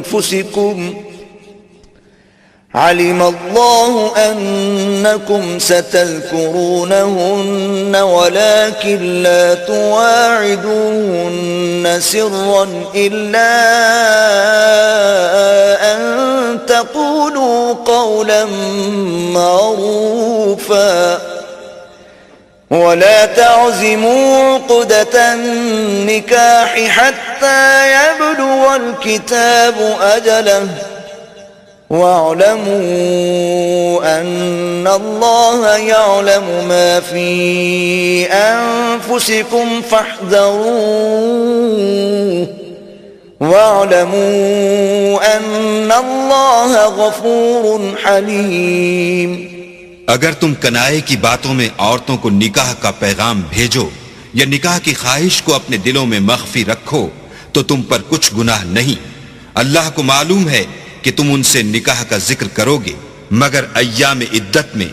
S1: أنفسكم علم الله أنكم ستذكرونهن ولكن لا تواعدوهن سرا إلا أن تقولوا قولا معروفا ولا تعزموا عقدة النكاح حتى يبلغ الكتاب أجله واعلموا أن الله يعلم ما في أنفسكم فاحذروه واعلموا أن الله غفور حليم۔
S2: اگر تم کنائے کی باتوں میں عورتوں کو نکاح کا پیغام بھیجو یا نکاح کی خواہش کو اپنے دلوں میں مخفی رکھو تو تم پر کچھ گناہ نہیں، اللہ کو معلوم ہے کہ تم ان سے نکاح کا ذکر کرو گے، مگر ایام عدت میں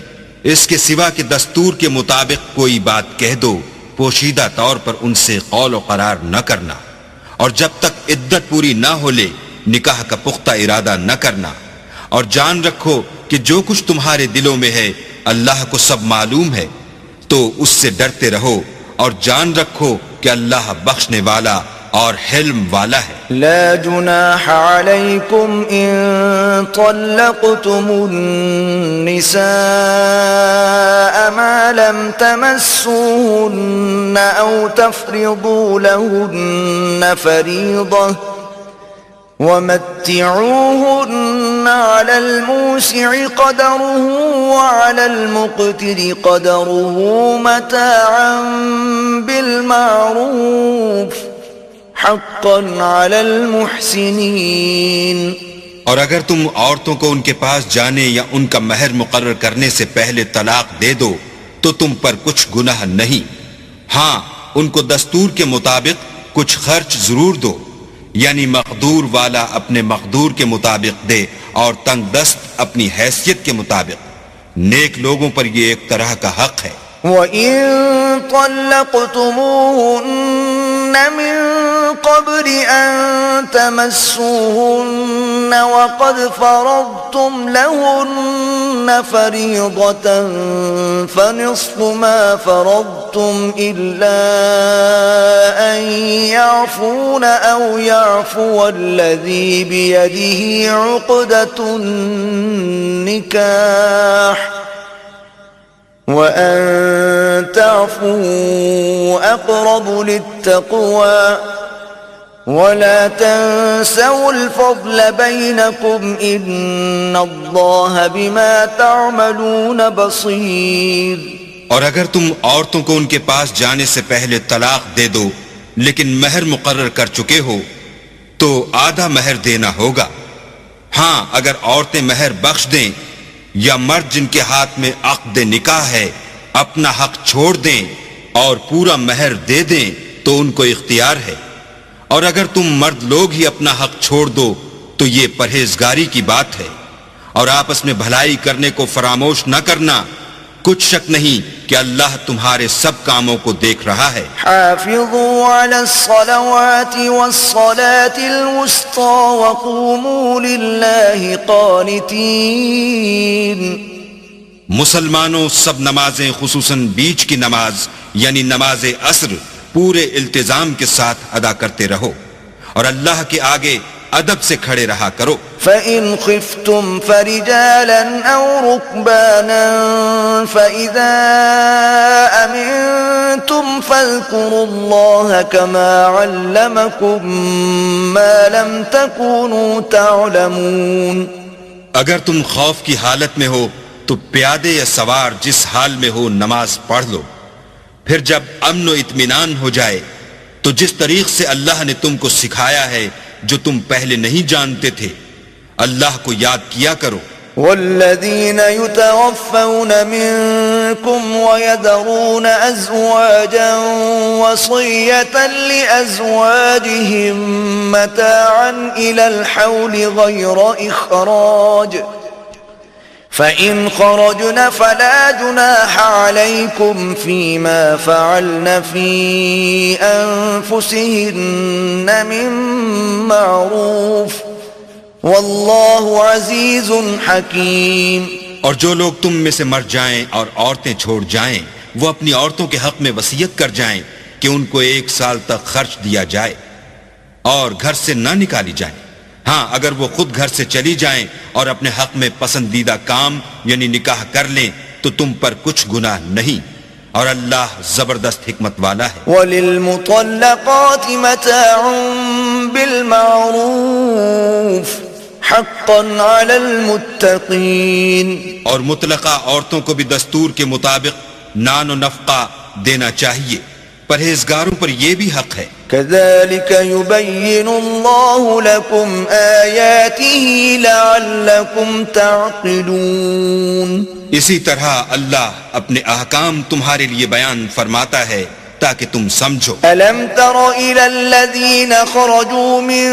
S2: اس کے سوا کہ دستور کے مطابق کوئی بات کہہ دو، پوشیدہ طور پر ان سے قول و قرار نہ کرنا، اور جب تک عدت پوری نہ ہو لے نکاح کا پختہ ارادہ نہ کرنا، اور جان رکھو کہ جو کچھ تمہارے دلوں میں ہے اللہ کو سب معلوم ہے، تو اس سے ڈرتے رہو اور جان رکھو کہ اللہ بخشنے والا اور حلم والا ہے۔
S1: لا جناح عليكم إن طلقتم النساء ما لم تمسوهن أو تفرضوا لهن فريضة ومتعوهن على الموسع قدره وعلى المقتر قدره متاعا بالمعروف حقا على المحسنين۔
S2: اور اگر تم عورتوں کو ان کے پاس جانے یا ان کا مہر مقرر کرنے سے پہلے طلاق دے دو تو تم پر کچھ گناہ نہیں، ہاں ان کو دستور کے مطابق کچھ خرچ ضرور دو، یعنی مقدور والا اپنے مقدور کے مطابق دے اور تنگ دست اپنی حیثیت کے مطابق، نیک لوگوں پر یہ ایک طرح کا حق ہے۔
S1: وَإِن طَلَّقْتُمُوهُنَّ مِن قَبْلِ أَن تَمَسُّوهُنَّ وَقَدْ فَرَضْتُمْ لَهُنَّ فَرِيضَةً فَنِصْفُ مَا فَرَضْتُمْ إِلَّا أَن يَعْفُونَ أَوْ يَعْفُوَ الَّذِي بِيَدِهِ عُقْدَةُ النِّكَاحِ وَأَن تَعْفُوا أَقْرَبُ لِلتَّقْوَى ولا تنسوا الفضل بينكم إن الله بما تعملون بصير.
S2: اور اگر تم عورتوں کو ان کے پاس جانے سے پہلے طلاق دے دو لیکن مہر مقرر کر چکے ہو تو آدھا مہر دینا ہوگا. ہاں اگر عورتیں مہر بخش دیں یا مرد جن کے ہاتھ میں عقد نکاح ہے اپنا حق چھوڑ دیں اور پورا مہر دے دیں تو ان کو اختیار ہے. اور اگر تم مرد لوگ ہی اپنا حق چھوڑ دو تو یہ پرہیزگاری کی بات ہے. اور آپس میں بھلائی کرنے کو فراموش نہ کرنا. کچھ شک نہیں کہ اللہ تمہارے سب کاموں کو دیکھ رہا ہے.
S1: حافظوا على الصلوات والصلاة الوسطى وقوموا لله قانتين.
S2: مسلمانوں سب نمازیں خصوصاً بیچ کی نماز یعنی نماز عصر پورے التزام کے ساتھ ادا کرتے رہو اور اللہ کے آگے ادب سے کھڑے رہا کرو.
S1: فَإِنْ خِفْتُمْ فَرِجَالًا أَوْ رُكْبَانًا فَإِذَا أَمِنْتُمْ فَاذْكُرُوا اللَّهَ كَمَا عَلَّمَكُمْ مَا لَمْ تَكُونُوا تَعْلَمُونَ.
S2: اگر تم خوف کی حالت میں ہو تو پیادے یا سوار جس حال میں ہو نماز پڑھ لو. پھر جب امن و اطمینان ہو جائے تو جس طریق سے اللہ نے تم کو سکھایا ہے جو تم پہلے نہیں جانتے تھے اللہ کو یاد کیا کرو.
S1: والذین یتوفون منکم ویذرون ازواجا وصیة لازواجهم متاعا الى الحول غیر اخراج فإن خرجن فلا جناح عليكم فيما فعلن في أنفسهن من معروف والله عزيز حكيم.
S2: اور جو لوگ تم میں سے مر جائیں اور عورتیں چھوڑ جائیں وہ اپنی عورتوں کے حق میں وصیت کر جائیں کہ ان کو 1 سال تک خرچ دیا جائے اور گھر سے نہ نکالی جائیں. ہاں اگر وہ خود گھر سے چلی جائیں اور اپنے حق میں پسندیدہ کام یعنی نکاح کر لیں تو تم پر کچھ گناہ نہیں اور اللہ زبردست حکمت والا ہے.
S1: وَلِلْمُطَلَّقَاتِ مَتَاعٌ بِالْمَعْرُوفِ حَقًّا عَلَى الْمُتَّقِينَ.
S2: اور مطلقہ عورتوں کو بھی دستور کے مطابق نان و نفقہ دینا چاہیے. پرہیزگاروں پر یہ بھی حق ہے.
S1: كذلك يبين الله لكم آياته لعلكم تعقلون.
S2: اسی طرح اللہ اپنے احکام تمہارے لیے بیان فرماتا ہے تاکہ تم سمجھو.
S1: ألم تر إلى الذين خرجوا من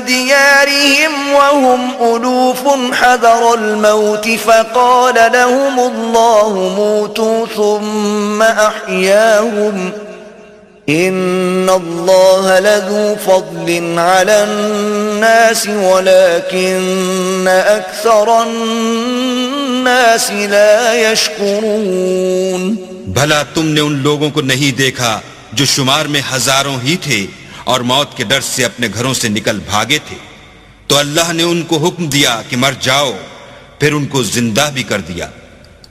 S1: ديارهم وهم ألوف حذر الموت فقال لهم الله موتوا ثم أحياهم إن الله لذو فضل على الناس ولكن أكثر الناس لا يشكرون.
S2: بھلا تم نے ان لوگوں کو نہیں دیکھا جو شمار میں ہزاروں ہی تھے اور موت کے ڈر سے اپنے گھروں سے نکل بھاگے تھے تو اللہ نے ان کو حکم دیا کہ مر جاؤ پھر ان کو زندہ بھی کر دیا.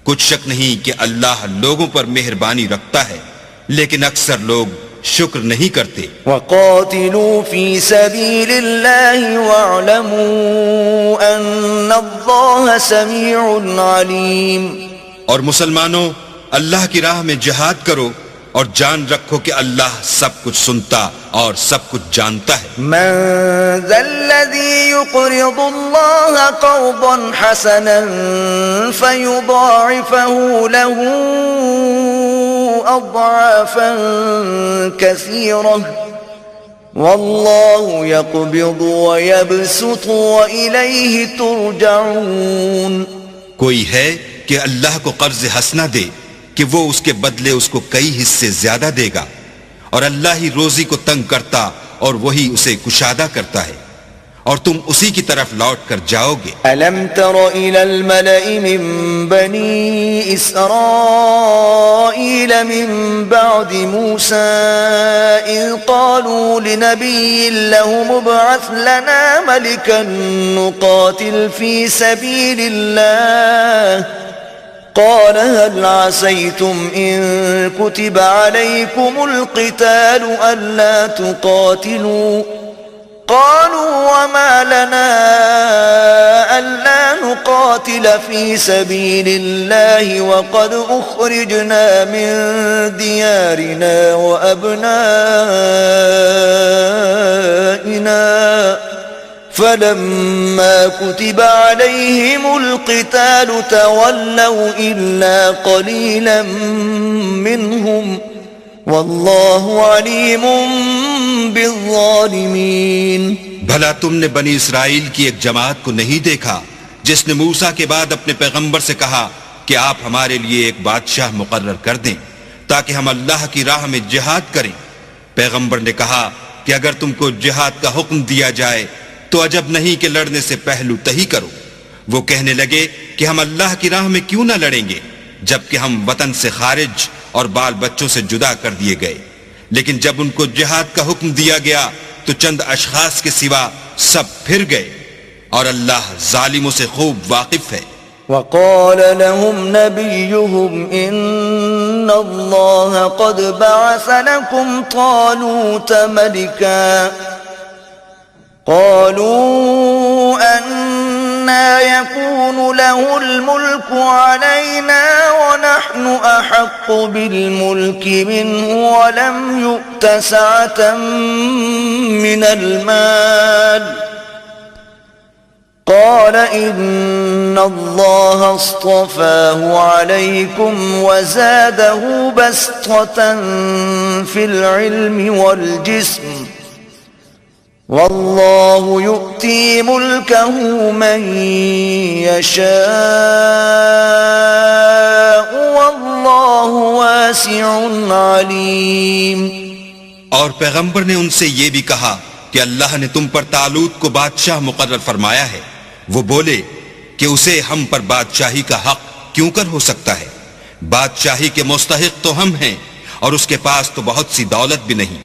S2: کچھ شک نہیں کہ اللہ لوگوں پر مہربانی رکھتا ہے لیکن اکثر لوگ شکر نہیں کرتے.
S1: وَقَاتِلُوا فِي سَبِيلِ اللَّهِ وَاعْلَمُوا أَنَّ اللَّهَ سَمِيعٌ عَلِيمٌ.
S2: اور مسلمانوں اللہ کی راہ میں جہاد کرو اور جان رکھو کہ اللہ سب کچھ سنتا اور سب کچھ جانتا ہے.
S1: مَنْ ذَا الَّذِي يُقْرِضُ اللَّهَ قَرْضًا حَسَنًا فَيُضَاعِفَهُ لَهُ أضعافا كثيرة والله يقبض ويبسط وإليه ترجعون.
S2: کوئی ہے کہ اللہ کو قرض حسنہ دے کہ وہ اس کے بدلے اس کو کئی حصے زیادہ دے گا اور اللہ ہی روزی کو تنگ کرتا اور وہی اسے کشادہ کرتا ہے اور تم اسی کی طرف لوٹ کر جاؤ گے.
S1: ألم تر إلى الملأ من بني إسرائيل من بعد موسى إذ قالوا لنبي له مبعث لنا ملكا نقاتل في سبيل الله قال هل عسيتم إن كتب عليكم القتال ألا تقاتلوا في سبيل الله وقد أخرجنا من ديارنا وأبنائنا فلما كتب عليهم القتال تولوا إلا قليلا منهم والله عليم بالظالمين.
S2: بھلا تم نے بنی اسرائیل کی ایک جماعت کو نہیں دیکھا جس نے موسیٰ کے بعد اپنے پیغمبر سے کہا کہ آپ ہمارے لیے ایک بادشاہ مقرر کر دیں تاکہ ہم اللہ کی راہ میں جہاد کریں. پیغمبر نے کہا کہ اگر تم کو جہاد کا حکم دیا جائے تو عجب نہیں کہ لڑنے سے پہلو تہی کرو. وہ کہنے لگے کہ ہم اللہ کی راہ میں کیوں نہ لڑیں گے جبکہ ہم وطن سے خارج اور بال بچوں سے جدا کر دیے گئے. لیکن جب ان کو جہاد کا حکم دیا گیا تو چند اشخاص کے سوا سب پھر گئے اور اللہ ظالموں سے خوب واقف ہے.
S1: وقال لهم نبيهم إن الله قد بعث لكم طالوت ملكا قالوا أنى يكون له الملك علينا ونحن أحق بالملك منه ولم يؤت سعة من المال قال إن الله اصطفاه عليكم وزاده بسطة في العلم والجسم والله يؤتي ملكه من يشاء والله واسع عليم.
S2: اور پیغمبر نے ان سے یہ بھی کہا کہ اللہ نے تم پر طالوت کو بادشاہ مقرر فرمایا ہے. وہ بولے کہ اسے ہم پر بادشاہی کا حق کیوں کر ہو سکتا ہے؟ بادشاہی کے مستحق تو ہم ہیں اور اس کے پاس تو بہت سی دولت بھی نہیں.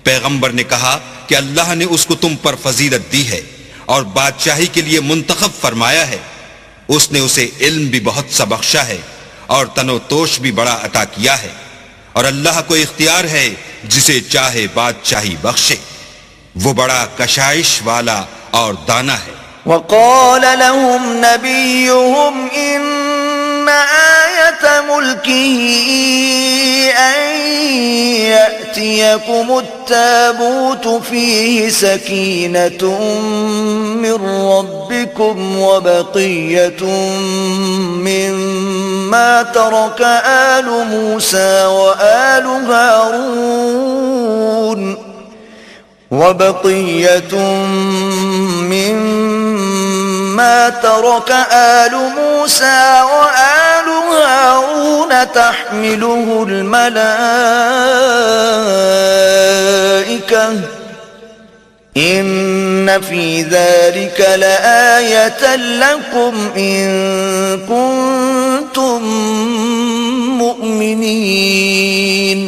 S2: پیغمبر نے کہا کہ اللہ نے اس کو تم پر فضیلت دی ہے اور بادشاہی کے لیے منتخب فرمایا ہے. اس نے اسے علم بھی بہت سا بخشا ہے اور تن و توش بھی بڑا عطا کیا ہے اور اللہ کو اختیار ہے جسے چاہے بادشاہی بخشے. وہ بڑا کشائش والا اور دانا ہے.
S1: وقال لهم نبيهم إن آية ملكه أن يأتيكم التابوت فيه سكينة من ربكم وبقية مما ترك آل موسى وآل هارون وبقية مما ترك آل موسى وآل هارون تحمله الملائكة إن في ذلك لآية لكم إن كنتم مؤمنين.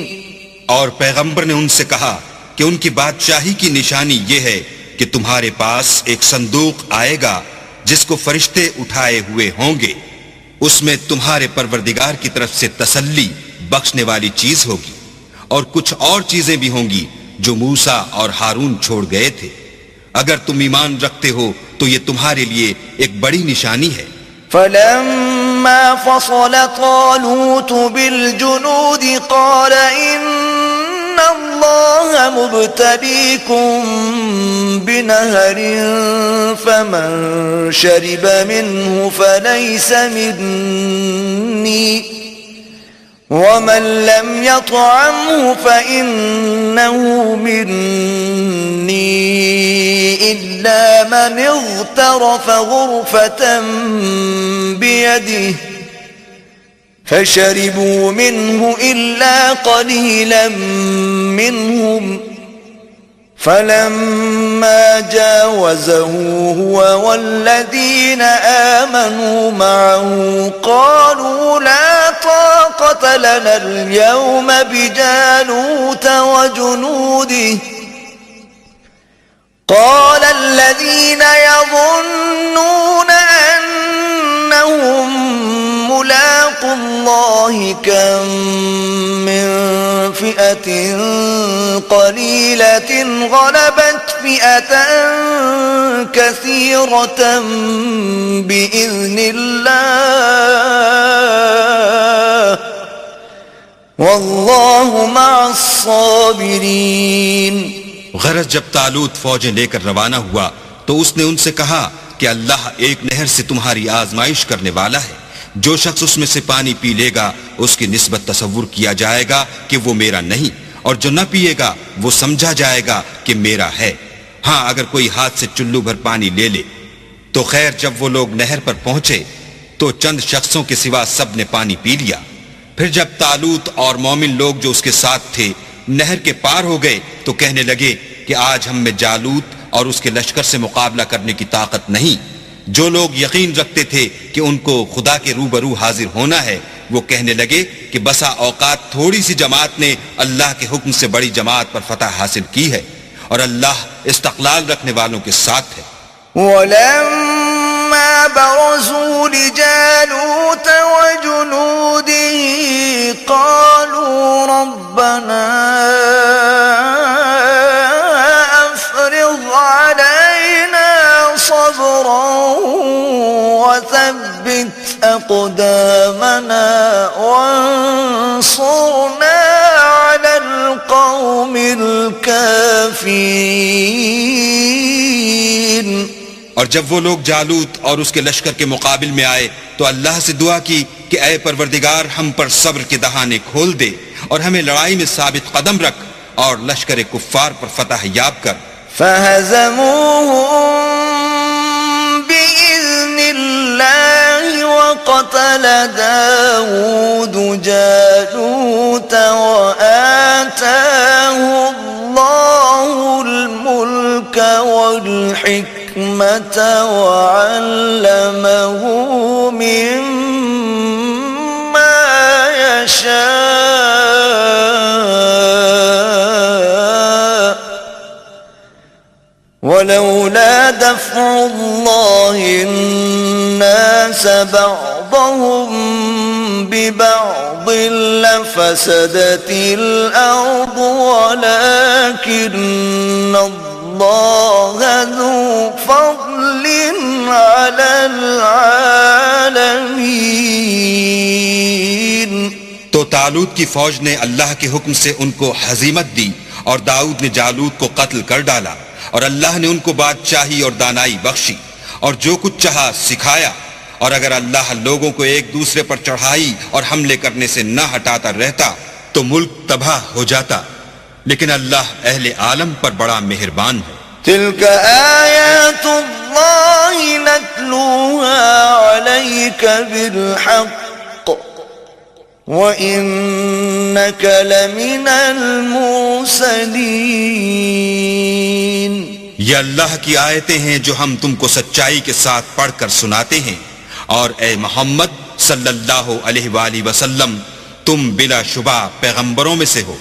S2: اور پیغمبر نے ان سے کہا کہ ان کی بادشاہی کی نشانی یہ ہے کہ تمہارے پاس ایک صندوق آئے گا جس کو فرشتے اٹھائے ہوئے ہوں گے. اس میں تمہارے پروردگار کی طرف سے تسلی بخشنے والی چیز ہوگی اور کچھ اور چیزیں بھی ہوں گی جو موسیٰ اور ہارون چھوڑ گئے تھے. اگر تم ایمان رکھتے ہو تو یہ تمہارے لیے ایک بڑی نشانی ہے.
S1: فلما فصل طالوت بالجنود قال إن الله مبتليكم بنهر فمن شرب منه فليس مني ومن لم يطعمه فإنه مني إلا من اغترف غرفة بيده فشربوا منه إلا قليلا منهم فلما جاوزه هو والذين آمنوا معه قالوا لا طاقة لنا اليوم بجالوت وجنوده قال الذين يظنون أنهم ملاقوا الله كم من فئة قليلة غلبت فئة كثيرة بإذن الله والله مع الصابرين.
S2: غرض جب طالوت فوجیں لے کر روانہ ہوا تو اس نے ان سے کہا کہ اللہ ایک نہر سے تمہاری آزمائش کرنے والا ہے. جو شخص اس میں سے پانی پی لے گا اس کی نسبت تصور کیا جائے گا کہ وہ میرا نہیں، اور جو نہ پیے گا وہ سمجھا جائے گا کہ میرا ہے. ہاں اگر کوئی ہاتھ سے چلو بھر پانی لے لے تو خیر. جب وہ لوگ نہر پر پہنچے تو چند شخصوں کے سوا سب نے پانی پی لیا. پھر جب طالوت اور مومن لوگ جو اس کے ساتھ تھے نہر کے پار ہو گئے تو کہنے لگے کہ آج ہم میں جالوت اور اس کے لشکر سے مقابلہ کرنے کی طاقت نہیں. جو لوگ یقین رکھتے تھے کہ ان کو خدا کے روبرو حاضر ہونا ہے وہ کہنے لگے کہ بسا اوقات تھوڑی سی جماعت نے اللہ کے حکم سے بڑی جماعت پر فتح حاصل کی ہے، اور اللہ استقلال رکھنے والوں کے ساتھ ہے.
S1: ولما برزوا لجالوت وجنوده قالوا ربنا افرغ علينا صبرا وثبت أقدامنا وانصرنا على القوم الكافرين.
S2: اور جب وہ لوگ جالوت اور اس کے لشکر کے مقابل میں آئے تو اللہ سے دعا کی کہ اے پروردگار ہم پر صبر کے دہانے کھول دے اور ہمیں لڑائی میں ثابت قدم رکھ اور لشکر کفار پر فتح یاب کر.
S1: فهزموهم بإذن الله وقتل داود جالوت وآتاه الله الملك والحكمة وعلمه مما يشاء ولولا دفع الله الناس بعضهم ببعض لفسدت الأرض ولكن الله ذو فضل على العالمين.
S2: تو طالوت کی فوج نے اللہ کے حکم سے ان کو ہزیمت دی اور داؤد نے جالوت کو قتل کر ڈالا، اور اللہ نے ان کو بادشاہی اور دانائی بخشی اور جو کچھ چاہا سکھایا. اور اگر اللہ لوگوں کو ایک دوسرے پر چڑھائی اور حملے کرنے سے نہ ہٹاتا رہتا تو ملک تباہ ہو جاتا، لیکن اللہ اہل عالم پر بڑا مہربان ہے.
S1: تلك آيات الله نتلوها عليك بالحق وإنك لمن المرسلين.
S2: یہ اللہ کی آیتیں ہیں جو ہم تم کو سچائی کے ساتھ پڑھ کر سناتے ہیں، اور اے محمد صلی اللہ علیہ وآلہ وسلم تم بلا شبہ پیغمبروں میں سے ہو.